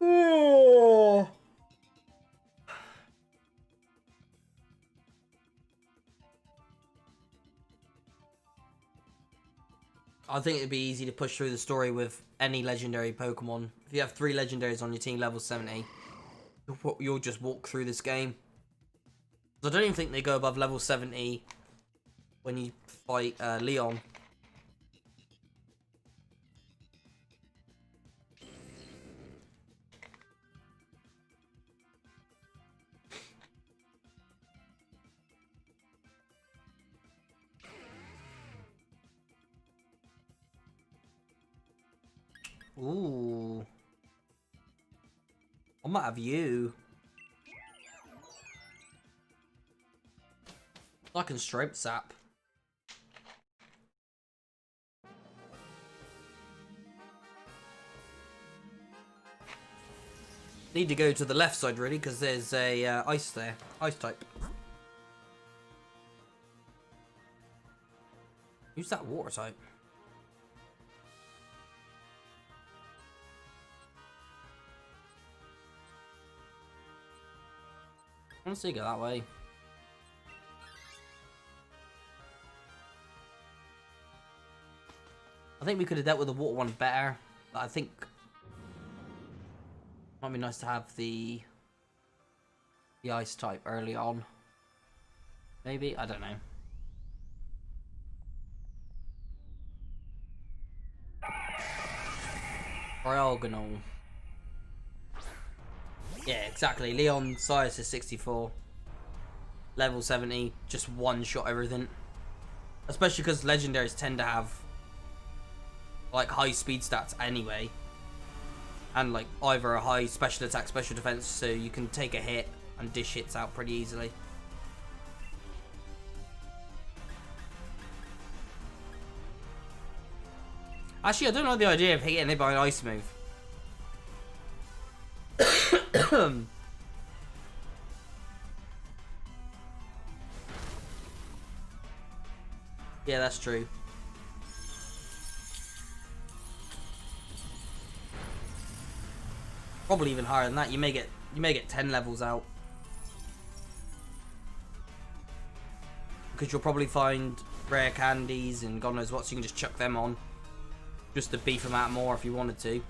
[SPEAKER 1] Oh. I think it'd be easy to push through the story with any legendary Pokemon. If you have 3 legendaries on your team level 70, you'll just walk through this game. I don't even think they go above level 70 when you fight Leon. Ooh. I might have you. I can Stripe Sap. Need to go to the left side really because there's a ice there. Ice type. Use that water type. Honestly, go that way. I think we could have dealt with the water one better, but I think it might be nice to have the ice type early on. Maybe, I don't know. Oriogonal. Yeah, exactly. Leon size is 64. Level 70. Just one-shot everything. Especially because legendaries tend to have like high speed stats anyway. And like either a high special attack, special defense, so you can take a hit and dish hits out pretty easily. Actually, I don't like the idea of hitting it by an ice move. Yeah, that's true. Probably even higher than that. You may get 10 levels out. Because you'll probably find rare candies and God knows what, so you can just chuck them on. Just to beef them out more if you wanted to.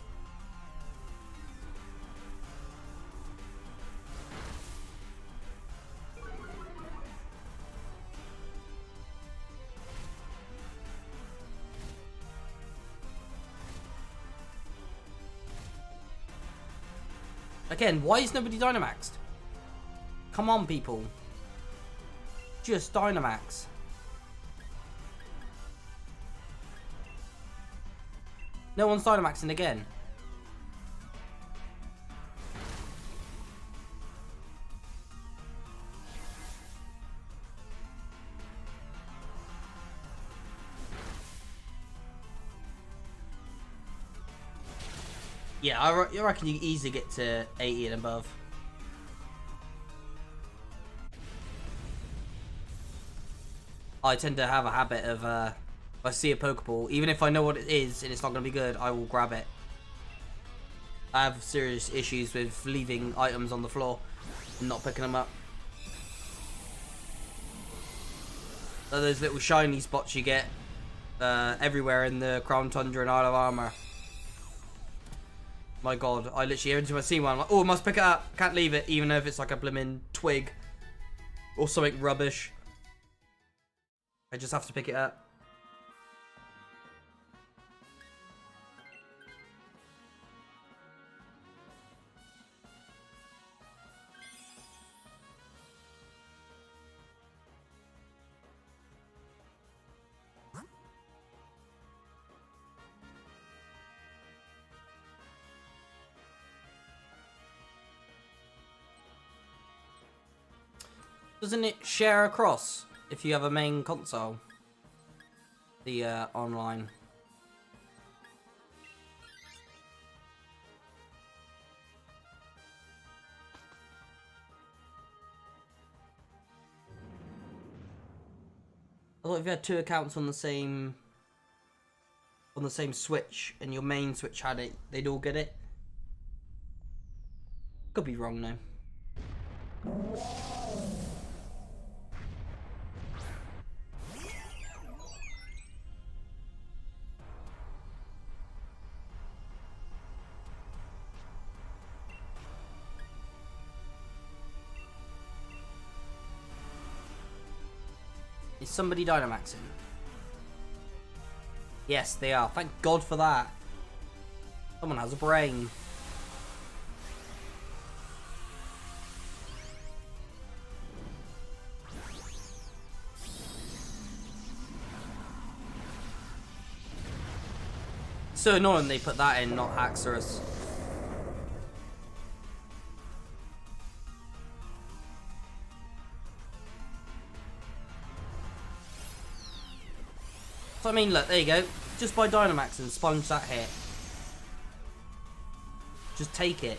[SPEAKER 1] Again, why is nobody Dynamaxed? Come on, people. Just Dynamax. No one's Dynamaxing again. Yeah, I reckon you can easily get to 80 and above. I tend to have a habit of, if I see a Pokeball, even if I know what it is and it's not going to be good, I will grab it. I have serious issues with leaving items on the floor and not picking them up. So those little shiny spots you get everywhere in the Crown Tundra and Isle of Armor. My god, I literally, every time I see one, I'm like, oh, I must pick it up. Can't leave it, even if it's like a blimmin' twig or something rubbish. I just have to pick it up. Doesn't it share across if you have a main console? The online. I thought if you had two accounts on the same Switch and your main Switch had it, they'd all get it. Could be wrong though. Is somebody Dynamaxing? Yes, they are. Thank God for that. Someone has a brain. So annoying they put that in, not Haxorus. So I mean, look, there you go. Just buy Dynamax and sponge that hit. Just take it.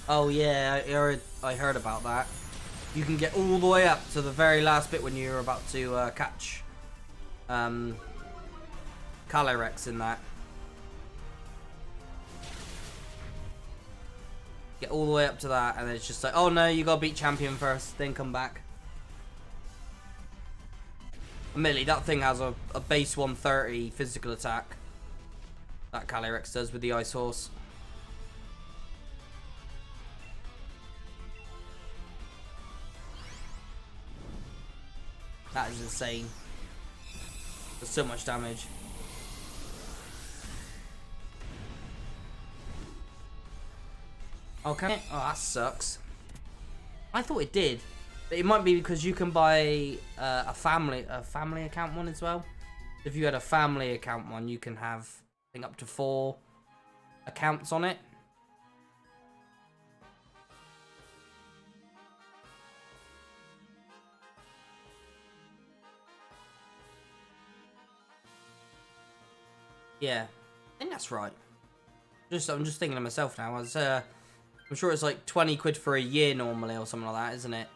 [SPEAKER 1] Oh yeah, I heard about that. You can get all the way up to the very last bit when you're about to catch Calyrex in that. Get all the way up to that, and it's just like, oh no, you gotta beat champion first, then come back. Admittedly, that thing has a base 130 physical attack. That Calyrex does with the Ice Horse. That is insane. There's so much damage. Oh, can it? Oh, that sucks. I thought it did. But it might be because you can buy a family account one as well. If you had a family account one, you can have, I think, up to 4 accounts on it. Yeah, I think that's right. I'm just thinking to myself now. I'm sure it's like 20 quid for a year normally or something like that, isn't it?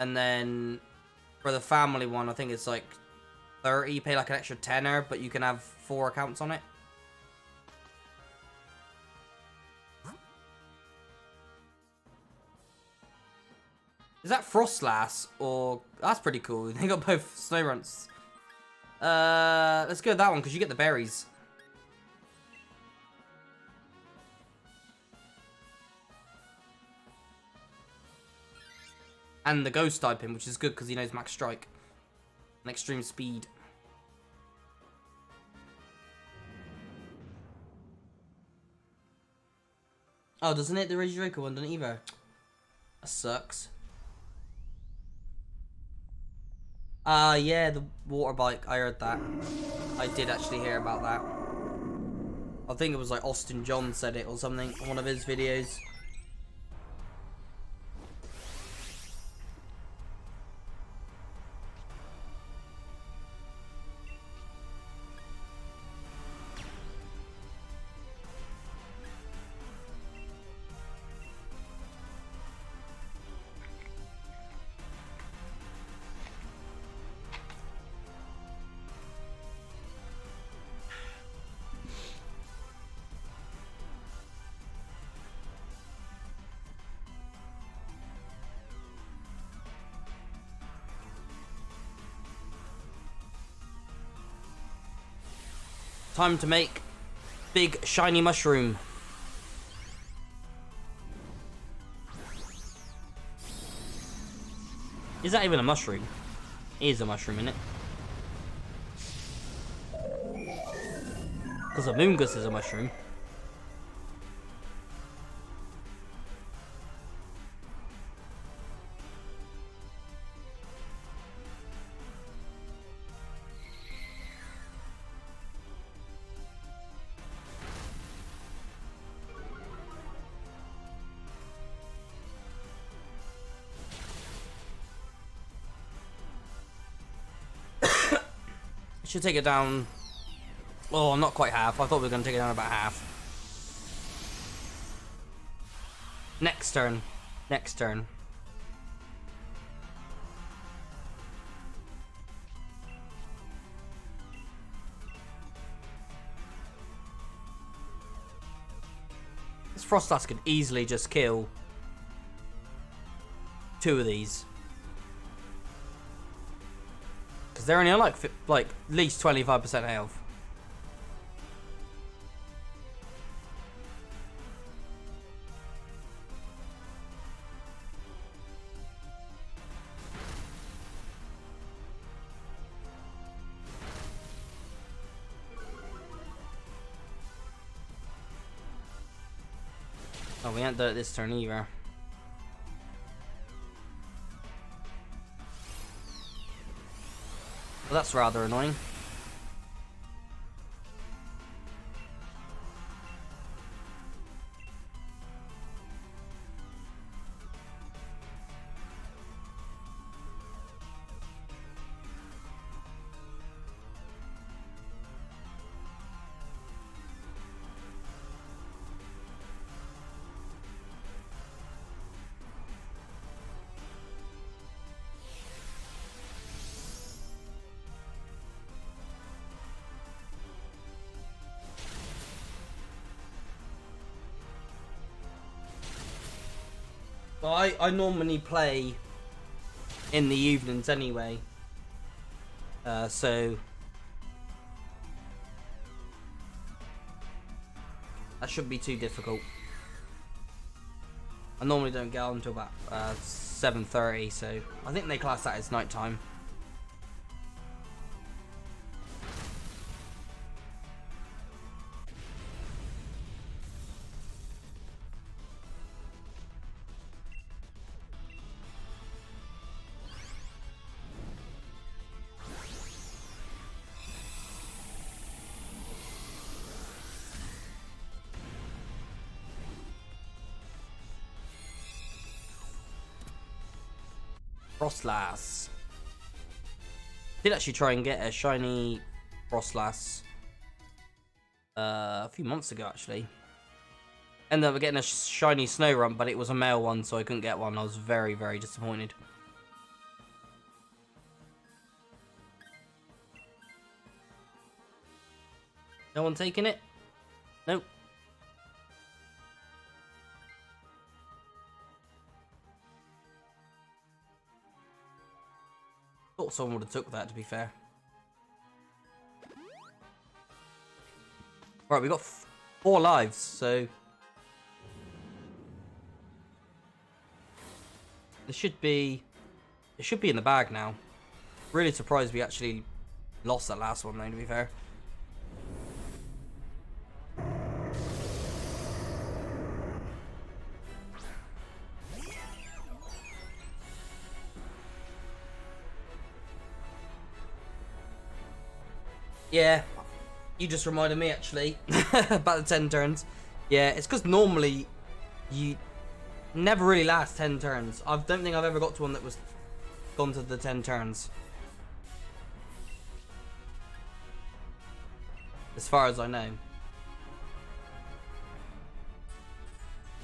[SPEAKER 1] And then for the family one, I think it's like 30. You pay like an extra tenner, but you can have 4 accounts on it. Is that Frostlass or that's pretty cool? They got both Snowrunts. Let's go with that one because you get the berries. And the Ghost typing, which is good because he knows Max Strike and Extreme Speed. Oh, doesn't it? The Regidraco one doesn't either. That sucks. Yeah, the water bike. I heard that. I did actually hear about that. I think it was like Austin John said it or something on one of his videos. Time to make big shiny mushroom. Is that even a mushroom? It is a mushroom, isn't it? Because a moongus is a mushroom. Should take it down. Oh, not quite half. I thought we were going to take it down about half. Next turn. Next turn. This Frostlass could easily just kill 2 of these. Because they're only on like at least 25% health. Oh, we ain't done it this turn either. Well, that's rather annoying. Well, I normally play in the evenings anyway, so that shouldn't be too difficult. I normally don't get on until about 7:30, so I think they class that as night time. Frostlass. Did actually try and get a shiny Frostlass a few months ago, actually. Ended up getting a shiny Snorunt, but it was a male one, so I couldn't get one. I was very, very disappointed. No one taking it? Nope. Thought someone would have took that, to be fair. Right, we got 4 lives, so it should be in the bag now. Really surprised we actually lost that last one, though, to be fair. Yeah, you just reminded me actually about the 10 turns. Yeah, it's because normally you never really last 10 turns. I don't think I've ever got to one that was gone to the 10 turns, as far as I know.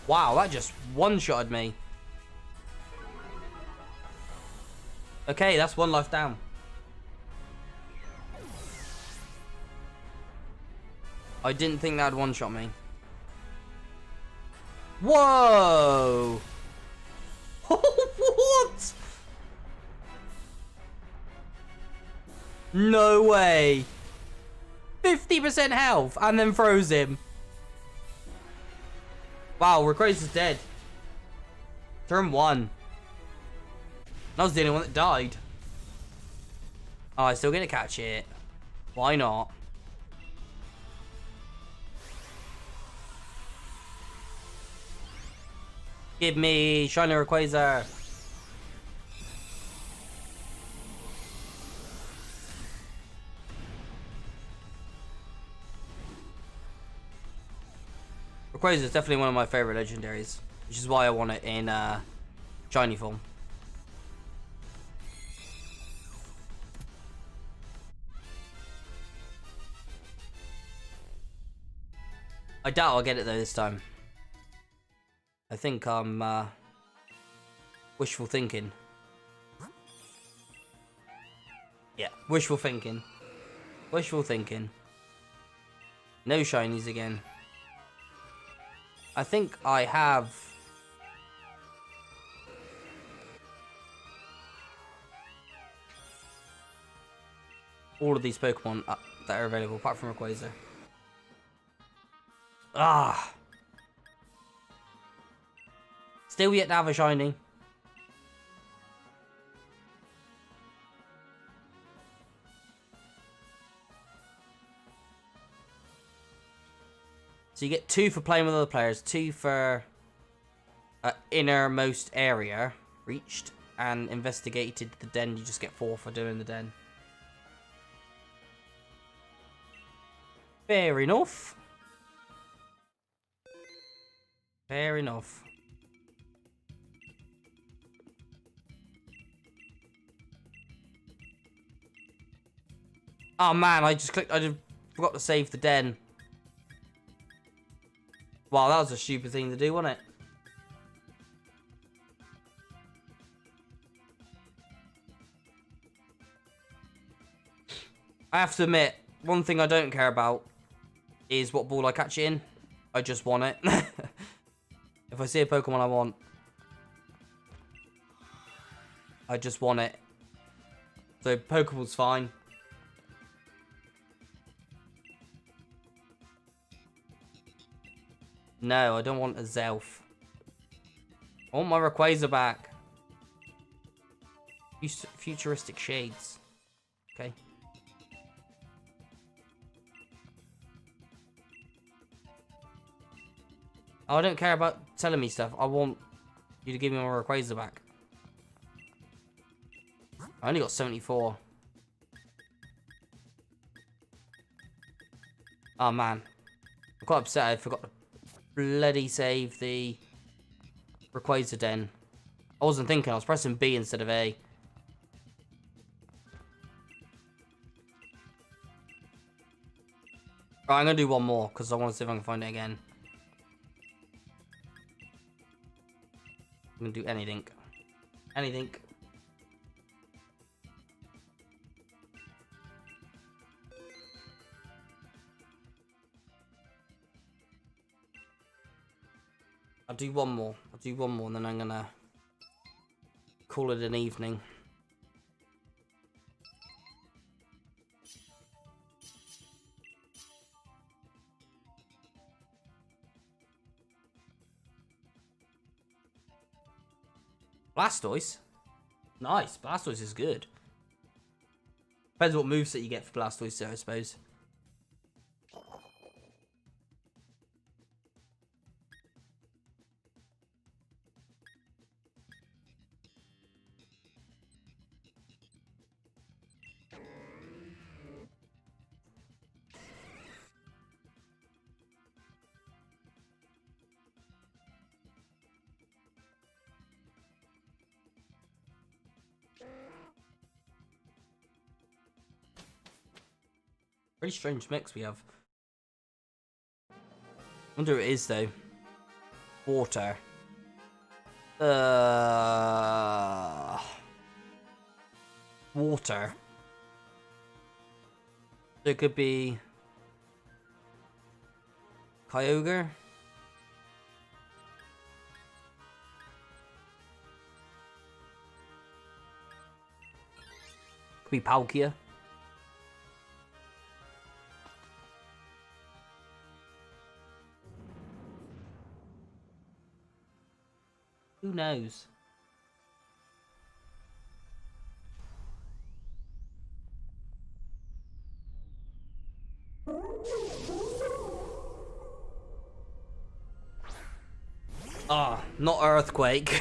[SPEAKER 1] Wow, that just one-shotted me. Okay, that's 1 life down. I didn't think that'd one-shot me. Whoa! What? No way. 50% health and then throws him. Wow, Rayquaza's dead. Turn 1. That was the only one that died. Oh, I'm still gonna catch it. Why not? Give me Shiny Rayquaza. Rayquaza is definitely one of my favorite legendaries, which is why I want it in shiny form. I doubt I'll get it though this time. I think I'm wishful thinking. Yeah, wishful thinking. Wishful thinking. No shinies again. I think I have all of these Pokemon that are available, apart from Rayquaza. Ah! Still yet to have a shiny. So you get 2 for playing with other players, 2 for innermost area reached, and investigated the den. You just get 4 for doing the den. Fair enough. Fair enough. Oh man, I just forgot to save the den. Wow, that was a stupid thing to do, wasn't it? I have to admit, one thing I don't care about is what ball I catch it in. I just want it. If I see a Pokemon I want, I just want it. So Pokeball's fine. No, I don't want a Zelf. I want my Rayquaza back. Futuristic shades. Okay. Oh, I don't care about telling me stuff. I want you to give me my Rayquaza back. I only got 74. Oh man. I'm quite upset I forgot to bloody save the Rayquaza den. I wasn't thinking, I was pressing B instead of A. Right, I'm gonna do one more because I want to see if I can find it again. I'm gonna do anything. Anything. I'll do one more. I'll do one more and then I'm gonna call it an evening. Blastoise? Nice. Blastoise is good. Depends what moveset you get for Blastoise, though, I suppose. Pretty strange mix we have. Wonder who it is though. Water. Water. So it could be Kyogre. Could be Palkia. Who knows? Ah, not Earthquake.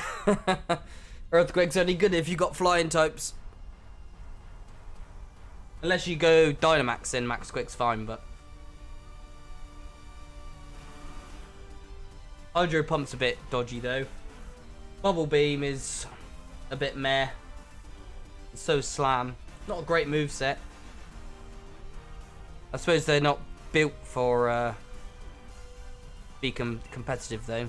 [SPEAKER 1] Earthquake's only good if you got flying types. Unless you go Dynamax, then Max Quick's fine, but... Hydro Pump's a bit dodgy, though. Bubble Beam is a bit meh. So Slam. Not a great moveset. I suppose they're not built for be competitive, though.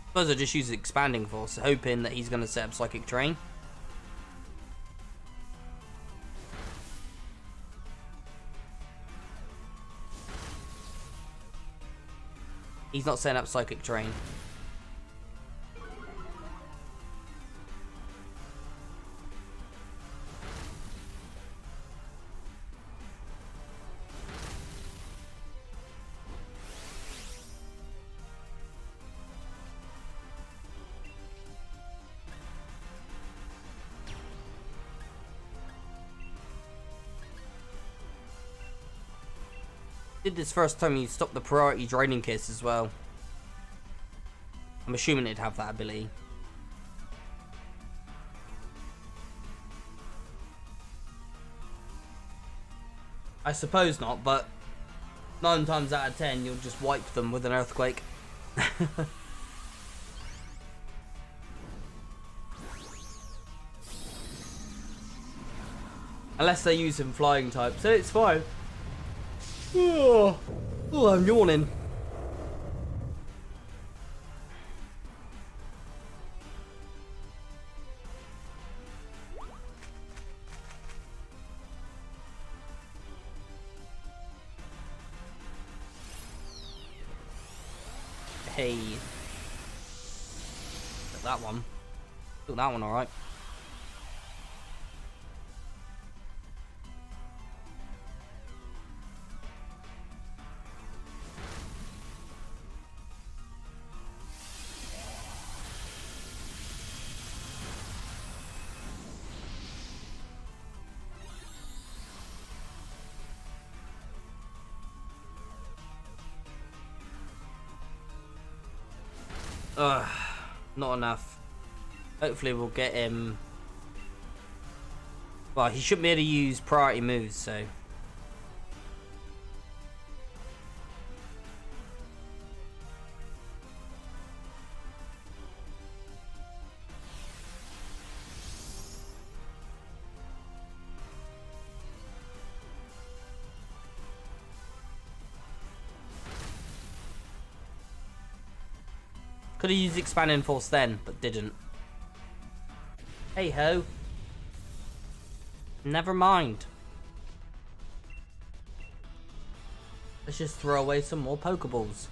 [SPEAKER 1] I suppose I just use Expanding Force, hoping that he's going to set up Psychic Terrain. He's not setting up Psychic Terrain. Did this first time you stopped the priority draining kiss as well. I'm assuming it'd have that ability. I suppose not, but 9 times out of 10 you'll just wipe them with an Earthquake. Unless they're using flying type, so it's fine. Oh, I'm yawning. Hey. Took that one. Took that one alright. Not enough. Hopefully we'll get him. Well, he shouldn't be able to use priority moves, so. Could have used Expanding Force then, but didn't. Hey ho. Never mind. Let's just throw away some more Pokeballs.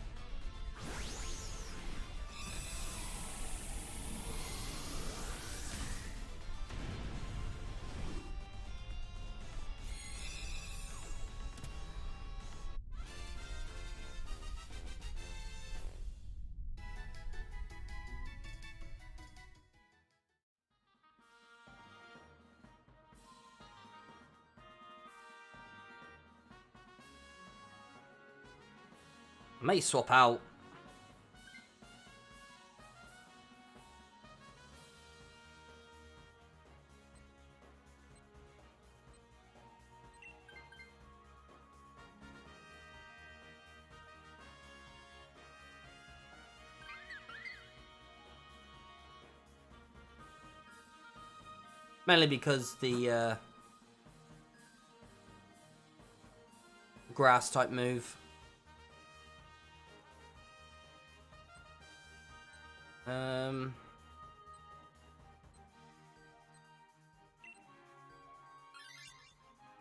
[SPEAKER 1] I may swap out. Mainly because the grass type move.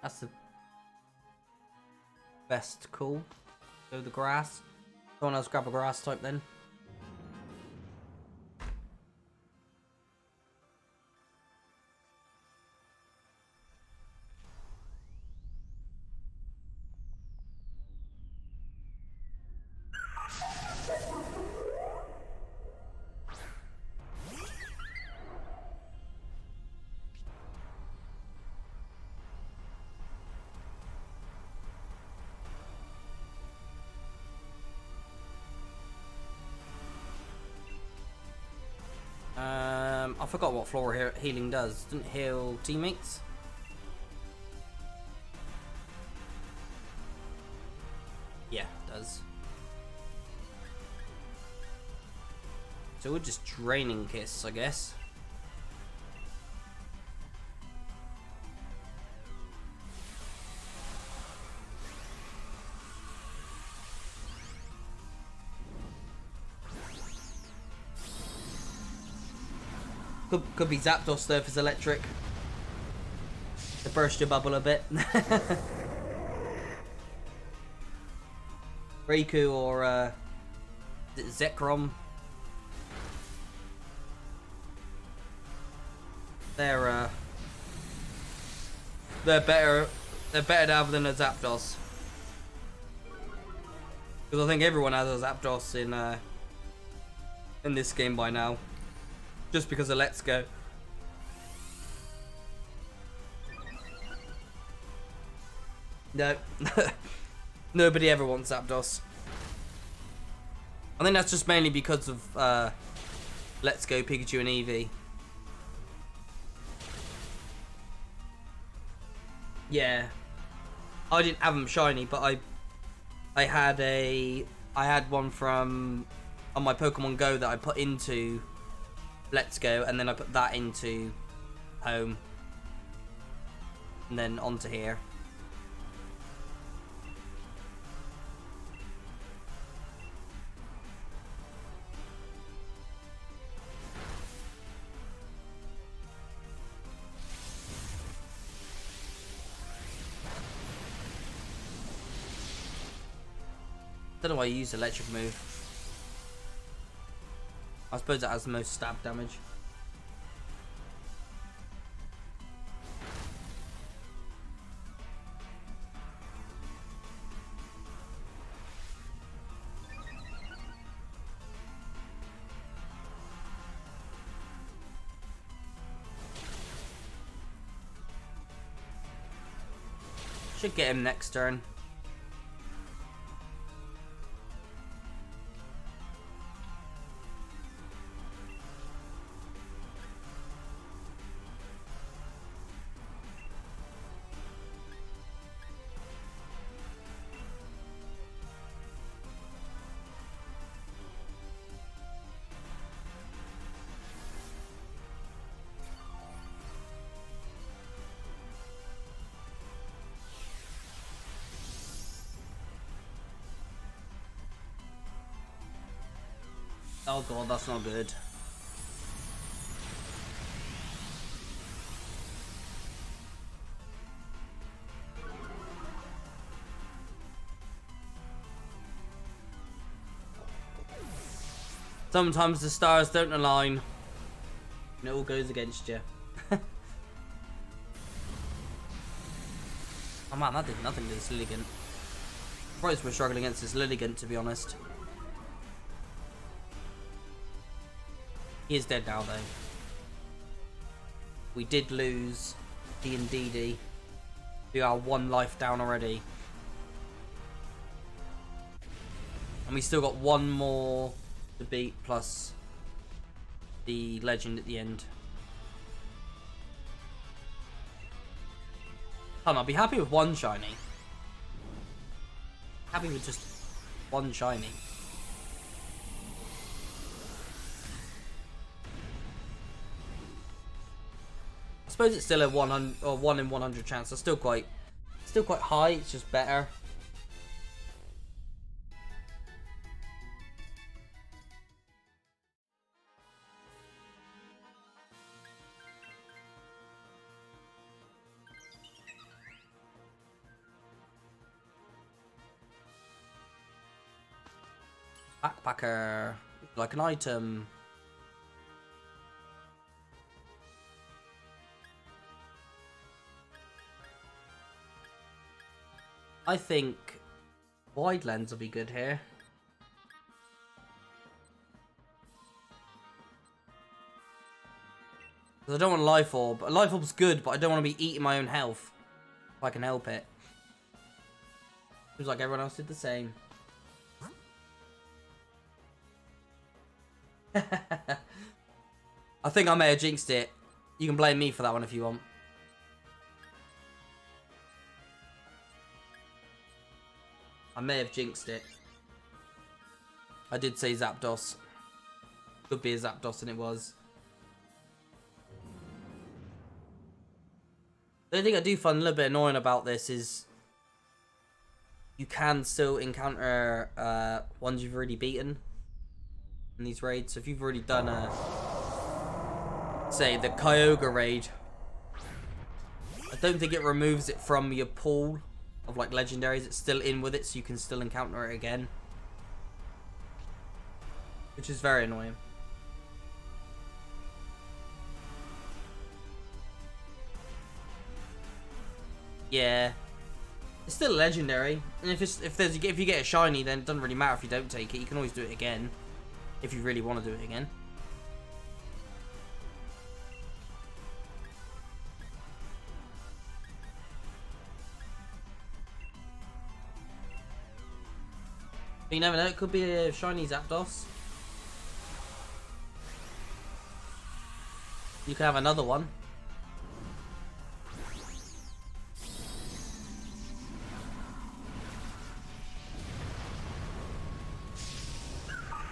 [SPEAKER 1] That's the best call. Go the grass. Someone else grab a grass type then. forgot what floor healing does. Doesn't it heal teammates? Yeah, it does. So we're just draining Kiss, I guess. Could be Zapdos though if it's electric. To burst your bubble a bit. Riku or Zekrom. They're better to have than a Zapdos. Because I think everyone has a Zapdos in this game by now. Just because of Let's Go. No. Nobody ever wants Zapdos. I think that's just mainly because of Let's Go, Pikachu and Eevee. Yeah. I didn't have them shiny, but I had one from on my Pokemon Go that I put into Let's Go, and then I put that into Home, and then onto here. Don't know why you use electric move. I suppose that has the most stab damage. Should get him next turn. Oh god, that's not good. Sometimes the stars don't align and it all goes against you. Oh man, that did nothing to this Lilligant. Surprised we're struggling against this Lilligant, to be honest. He is dead now, though. We did lose D and DD. We are 1 life down already. And we still got 1 more to beat, plus the legend at the end. I'll be happy with 1 shiny. Happy with just 1 shiny. I suppose it's still a 100 or 1 in 100 chance. It's still quite high. It's just better. Backpacker, like an item. I think wide lens will be good here. Because I don't want Life Orb. Life Orb's good, but I don't want to be eating my own health. If I can help it. Seems like everyone else did the same. I think I may have jinxed it. You can blame me for that one if you want. I may have jinxed it. I did say Zapdos. Could be a Zapdos, and it was. The only thing I do find a little bit annoying about this is you can still encounter ones you've already beaten in these raids. So if you've already done say the Kyogre raid, I don't think it removes it from your pool of like legendaries. It's still in with it, so you can still encounter it again, which is very annoying. Yeah, it's still legendary, and if you get a shiny, then it doesn't really matter if you don't take it. You can always do it again if you really want to do it again. But you never know, it could be a shiny Zapdos. You can have another one.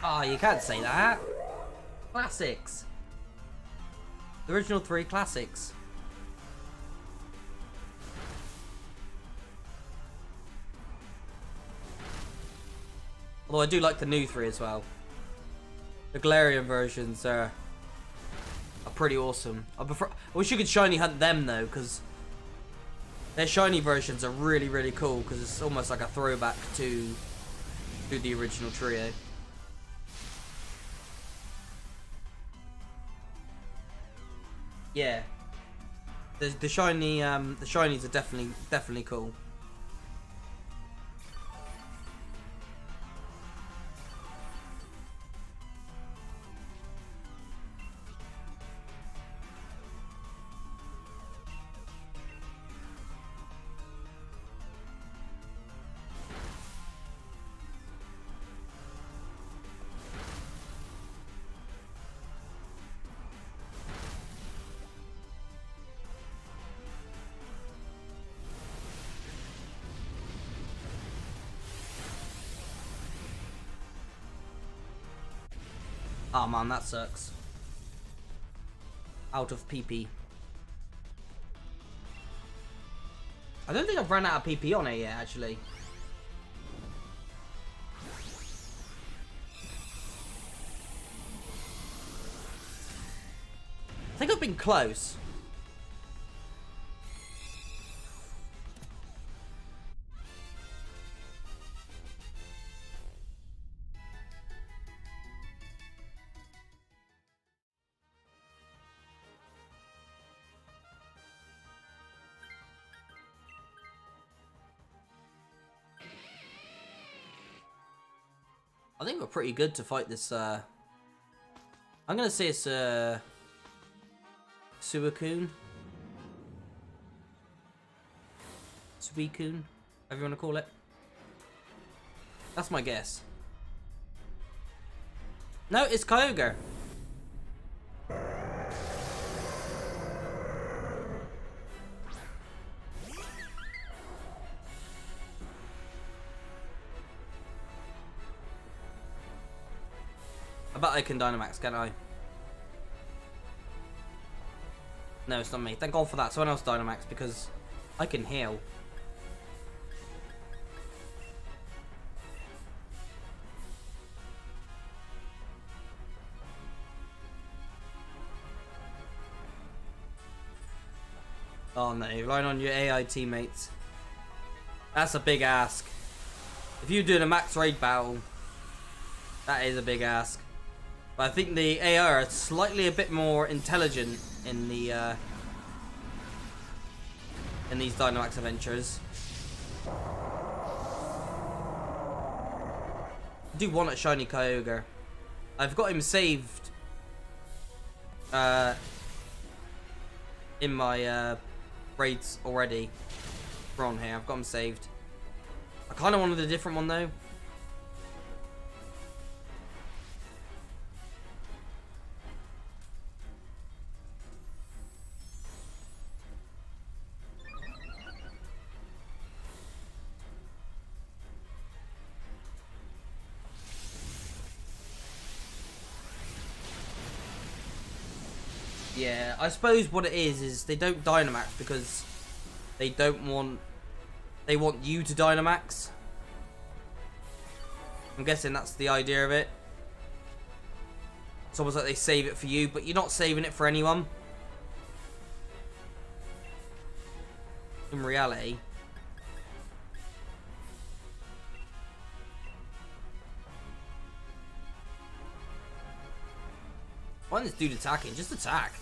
[SPEAKER 1] Oh, you can't say that. Classics. The original 3 classics. Although I do like the new 3 as well. The Galarian versions are pretty awesome. I wish you could shiny hunt them though, because their shiny versions are really, really cool, because it's almost like a throwback to the original trio. Yeah, the shinies are definitely cool. Oh man, that sucks. Out of PP. I don't think I've run out of PP on it yet, actually. I think I've been close. I think we're pretty good to fight this, I'm gonna say it's, Suicune? Suicune? Whatever you wanna call it. That's my guess. No, it's Kyogre. I bet I can Dynamax, can't I? No, it's not me. Thank God for that. Someone else Dynamax, because I can heal. Oh no, relying on your AI teammates. That's a big ask. If you're doing a max raid battle, that is a big ask. But I think the AI are slightly a bit more intelligent in the in these Dynamax adventures. I do want a shiny Kyogre. I've got him saved in my raids already. We're on here. I've got him saved. I kind of wanted a different one though. Yeah, I suppose what it is they don't Dynamax because they don't want... They want you to Dynamax. I'm guessing that's the idea of it. It's almost like they save it for you, but you're not saving it for anyone. In reality. Why isn't this dude attacking? Just attack.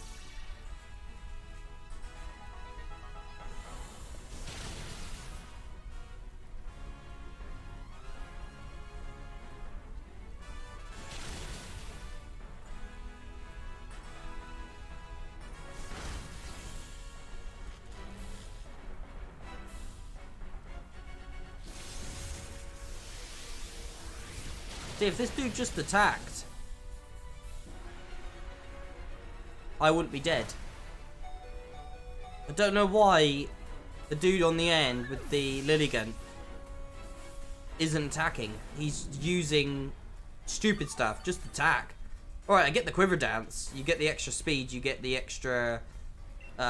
[SPEAKER 1] See, if this dude just attacked, I wouldn't be dead. I don't know why the dude on the end with the Lilligan isn't attacking. He's using stupid stuff. Just attack. Alright, I get the quiver dance. You get the extra speed. You get the extra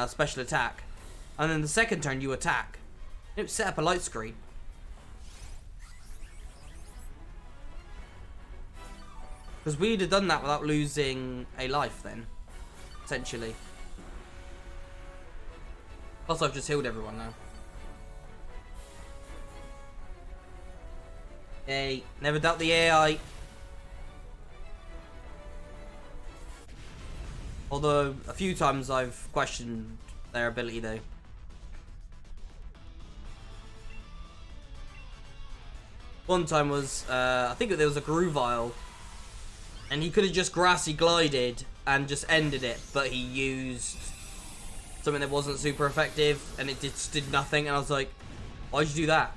[SPEAKER 1] special attack. And then the second turn you attack. You don't set up a light screen. Because we'd have done that without losing a life then. Essentially. Plus I've just healed everyone now. Hey, never doubt the AI. Although, a few times I've questioned their ability though. One time was, I think there was a Groovile. And he could have just grassy glided and just ended it, but he used something that wasn't super effective and it just did nothing. And I was like, why'd you do that?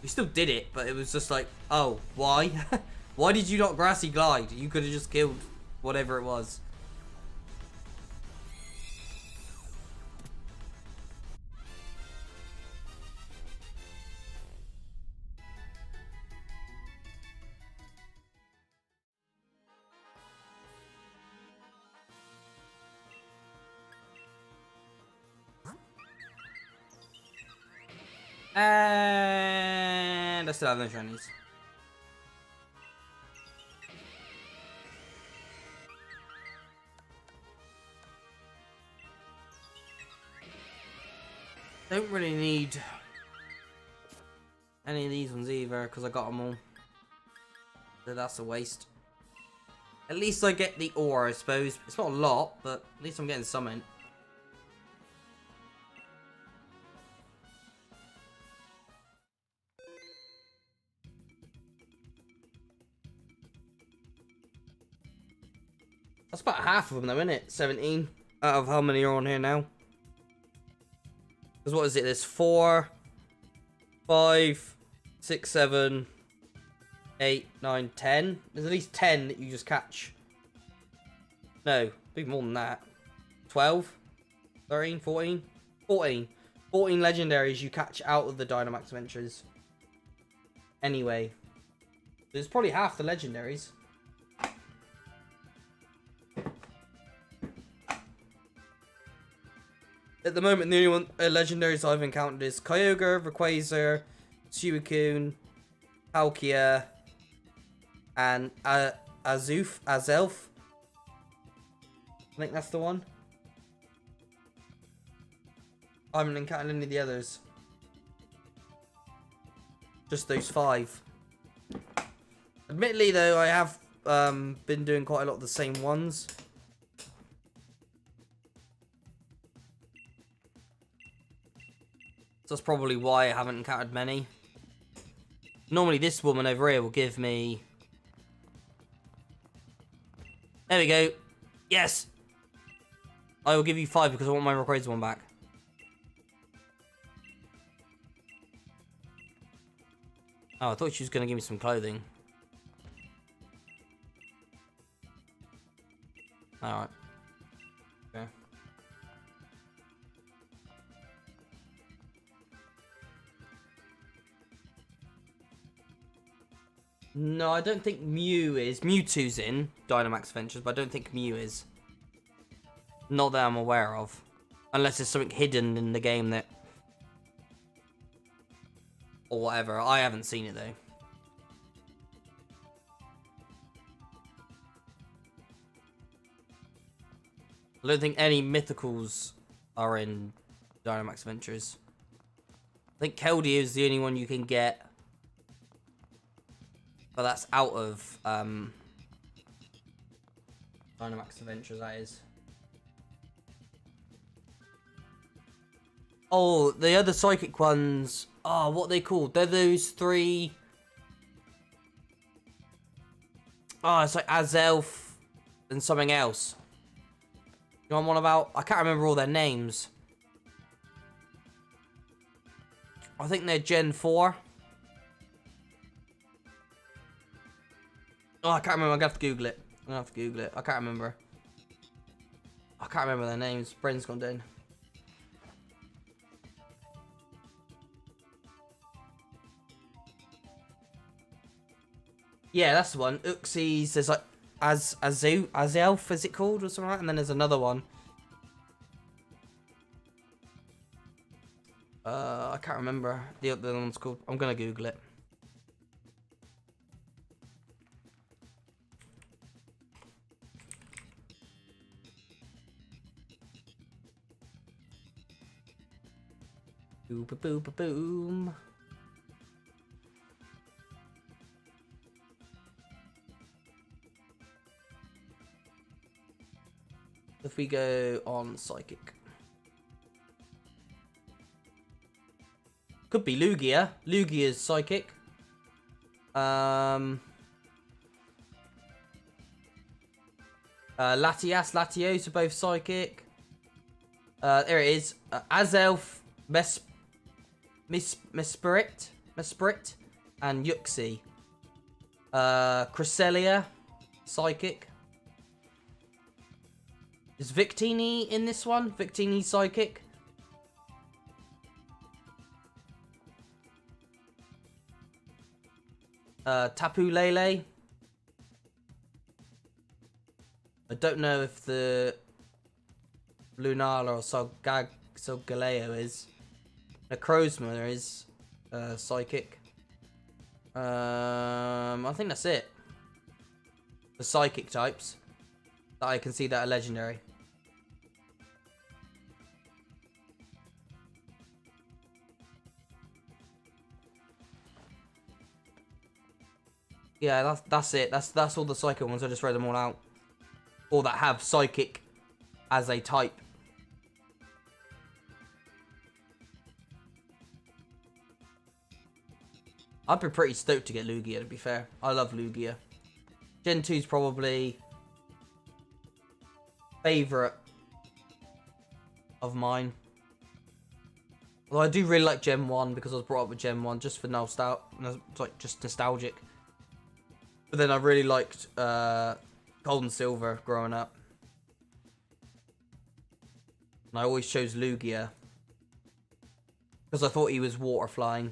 [SPEAKER 1] We still did it, but it was just like, oh, why? Why did you not grassy glide? You could have just killed whatever it was. And I still have no shinies. Don't really need any of these ones either because I got them all. So that's a waste. At least I get the ore, I suppose. It's not a lot, but at least I'm getting something. That's about half of them though, isn't it? 17 out of how many are on here now? Because what is it? There's 4, 5, 6, 7, 8, 9, 10. There's at least 10 that you just catch. No, big more than that. 12, 13, 14, 14. 14 legendaries you catch out of the Dynamax adventures. Anyway. There's probably half the legendaries. At the moment, the only one legendaries I've encountered is Kyogre, Rayquaza, Suicune, Palkia, and Azelf. I think that's the one. I haven't encountered any of the others. Just those 5. Admittedly, though, I have been doing quite a lot of the same ones. So that's probably why I haven't encountered many. Normally this woman over here will give me... There we go. Yes! I will give you 5 because I want my Rayquaza one back. Oh, I thought she was going to give me some clothing. Alright. Okay. No, I don't think Mew is. Mewtwo's in Dynamax Adventures, but I don't think Mew is. Not that I'm aware of. Unless there's something hidden in the game that... Or whatever. I haven't seen it though. I don't think any mythicals are in Dynamax Adventures. I think Keldeo is the only one you can get. But that's out of Dynamax Adventures, that is. Oh, the other psychic ones. Oh, what are they called? They're those three. Oh, it's like Azelf and something else. You know what I'm on about? I can't remember all their names. I think they're Gen 4. Oh, I can't remember. I'm going to have to Google it. I can't remember. I can't remember their names. Brain's gone down. Yeah, that's the one. Uxie's, there's like Azelf, is it called, or something like that? And then there's another one. I can't remember the other one's called. I'm gonna Google it. Boom, boom, boom, boom. If we go on Psychic. Could be Lugia. Lugia's Psychic. Latias, Latios are both Psychic. There it is. Azelf, Mesprit, and Yuxi. Cresselia, Psychic. Is Victini in this one? Victini Psychic. Tapu Lele. I don't know if the Lunala or Solgaleo is. Necrozma is Psychic. I think that's it. The Psychic types that I can see that are legendary. Yeah, that's it. That's all the Psychic ones. I just read them all out. Or that have Psychic as a type. I'd be pretty stoked to get Lugia, to be fair. I love Lugia. Gen 2's probably favourite of mine. Although I do really like Gen 1 because I was brought up with Gen 1 just for nostalgia. Like, just nostalgic. But then I really liked Gold and Silver growing up. And I always chose Lugia. Because I thought he was water flying.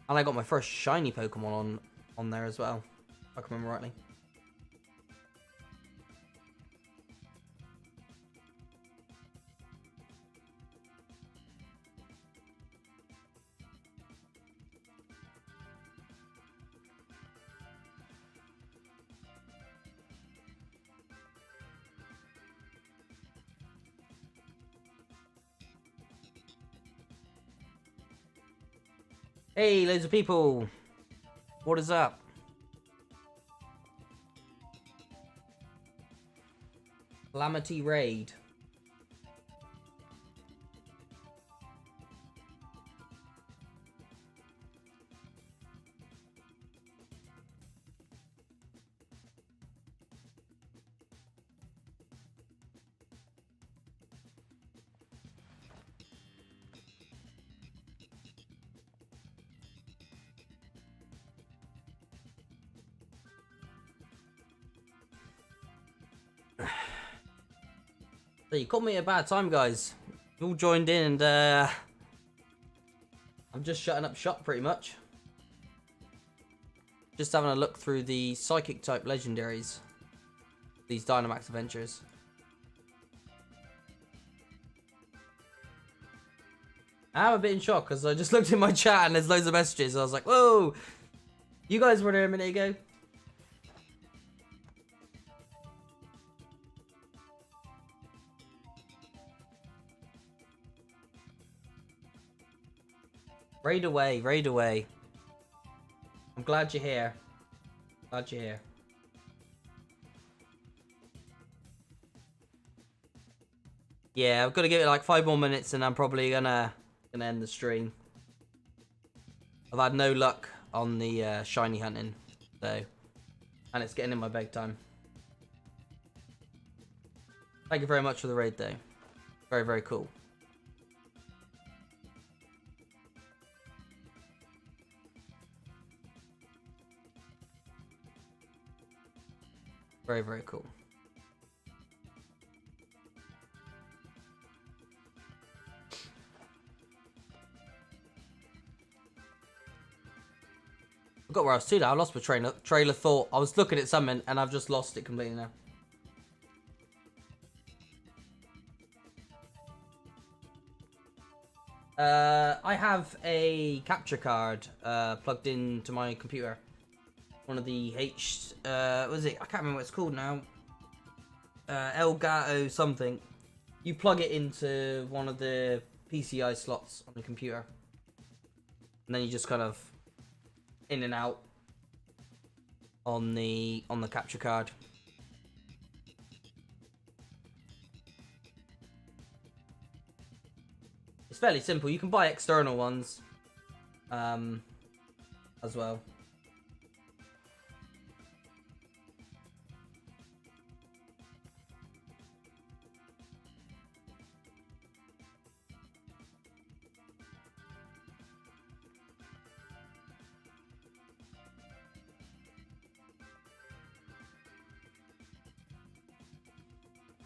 [SPEAKER 1] And I got my first shiny Pokemon on there as well. If I can remember rightly. Hey, loads of people. What is up? Calamity Raid. So you caught me at a bad time, guys. You all joined in and I'm just shutting up shop pretty much. Just having a look through the psychic type legendaries. These Dynamax adventures. I'm a bit in shock because I just looked in my chat and there's loads of messages. I was like, whoa! You guys were there a minute ago. Raid away, raid away. I'm glad you're here. Glad you're here. Yeah, I've got to give it like 5 more minutes and I'm probably gonna end the stream. I've had no luck on the shiny hunting, so, and it's getting in my bedtime. Thank you very much for the raid though. Very, very cool. Very, very cool. I forgot where I was to now. I lost my trailer thought. I was looking at something and I've just lost it completely now. I have a capture card plugged into my computer. One of the what is it? I can't remember what it's called now. Elgato something. You plug it into one of the PCI slots on the computer. And then you just kind of in and out on the capture card. It's fairly simple. You can buy external ones as well.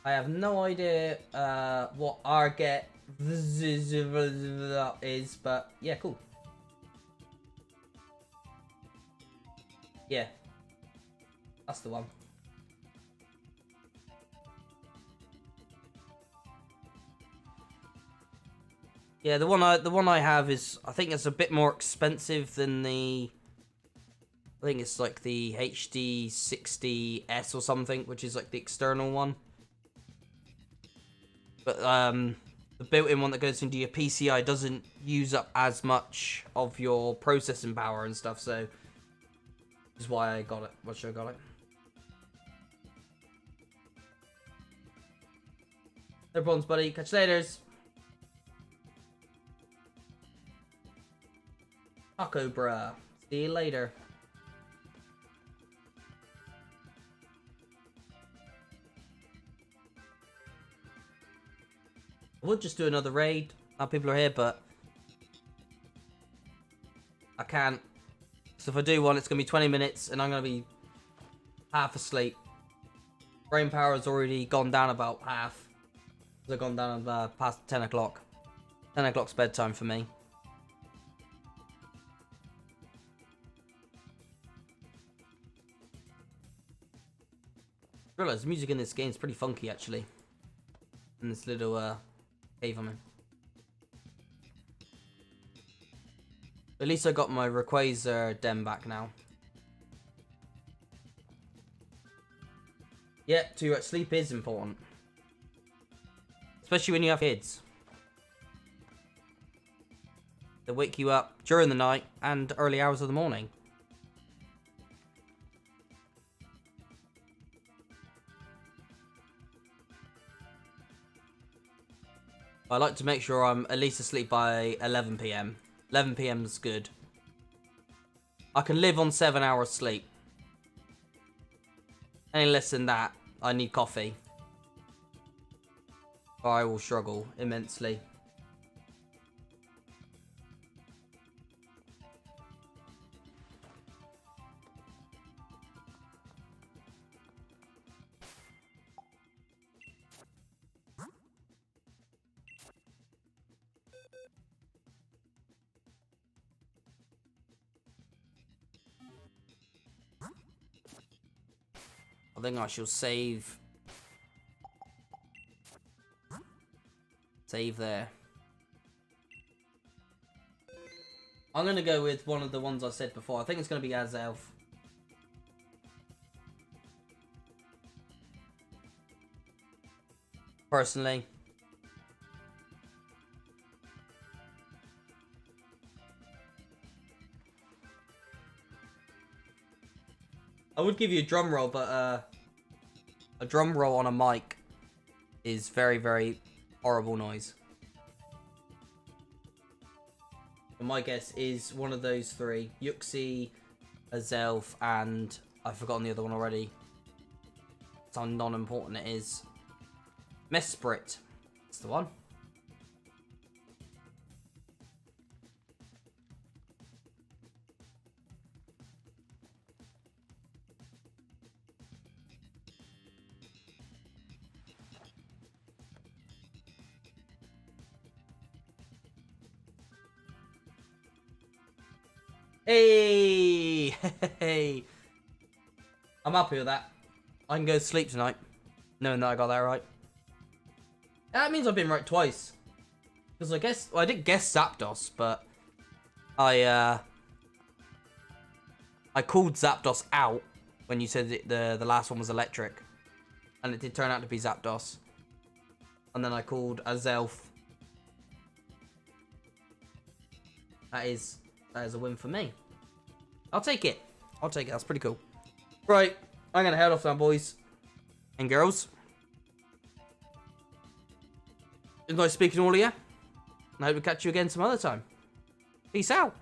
[SPEAKER 1] I have no idea what Arget is, but yeah, cool. Yeah, that's the one. Yeah, the one I have is, I think it's a bit more expensive than the, I think it's like the HD60S or something, which is like the external one. But the built-in one that goes into your PCI doesn't use up as much of your processing power and stuff, so this is why I got it. Why should I got it? No problems, buddy. Catch you later. Taco bruh. See you later. I would just do another raid. Now people are here, but I can't. So if I do one, it's going to be 20 minutes, and I'm going to be half asleep. Brain power has already gone down about half. It's gone down past 10 o'clock. 10 o'clock's bedtime for me. I realize the music in this game is pretty funky, actually. In this little cave I'm in. At least I got my Rayquaza dem back now. Yeah, sleep is important. Especially when you have kids. They wake you up during the night and early hours of the morning. I like to make sure I'm at least asleep by 11 PM. 11 PM is good. I can live on 7 hours sleep. Any less than that, I need coffee. Or I will struggle immensely. I think I shall save. Save there. I'm going to go with one of the ones I said before. I think it's going to be Azelf. Personally. I would give you a drum roll, but a drum roll on a mic is very, very horrible noise. And my guess is one of those three. Yuxi, Azelf, and I've forgotten the other one already. That's how non-important it is. Mesprit. That's the one. Hey! Hey! I'm happy with that. I can go to sleep tonight, knowing that I got that right. That means I've been right twice. Because I didn't guess Zapdos, but I called Zapdos out when you said the last one was electric. And it did turn out to be Zapdos. And then I called Azelf. That is a win for me. I'll take it. I'll take it. That's pretty cool. Right. I'm going to head off now, boys and girls. It's nice speaking to all of you. And I hope to catch you again some other time. Peace out.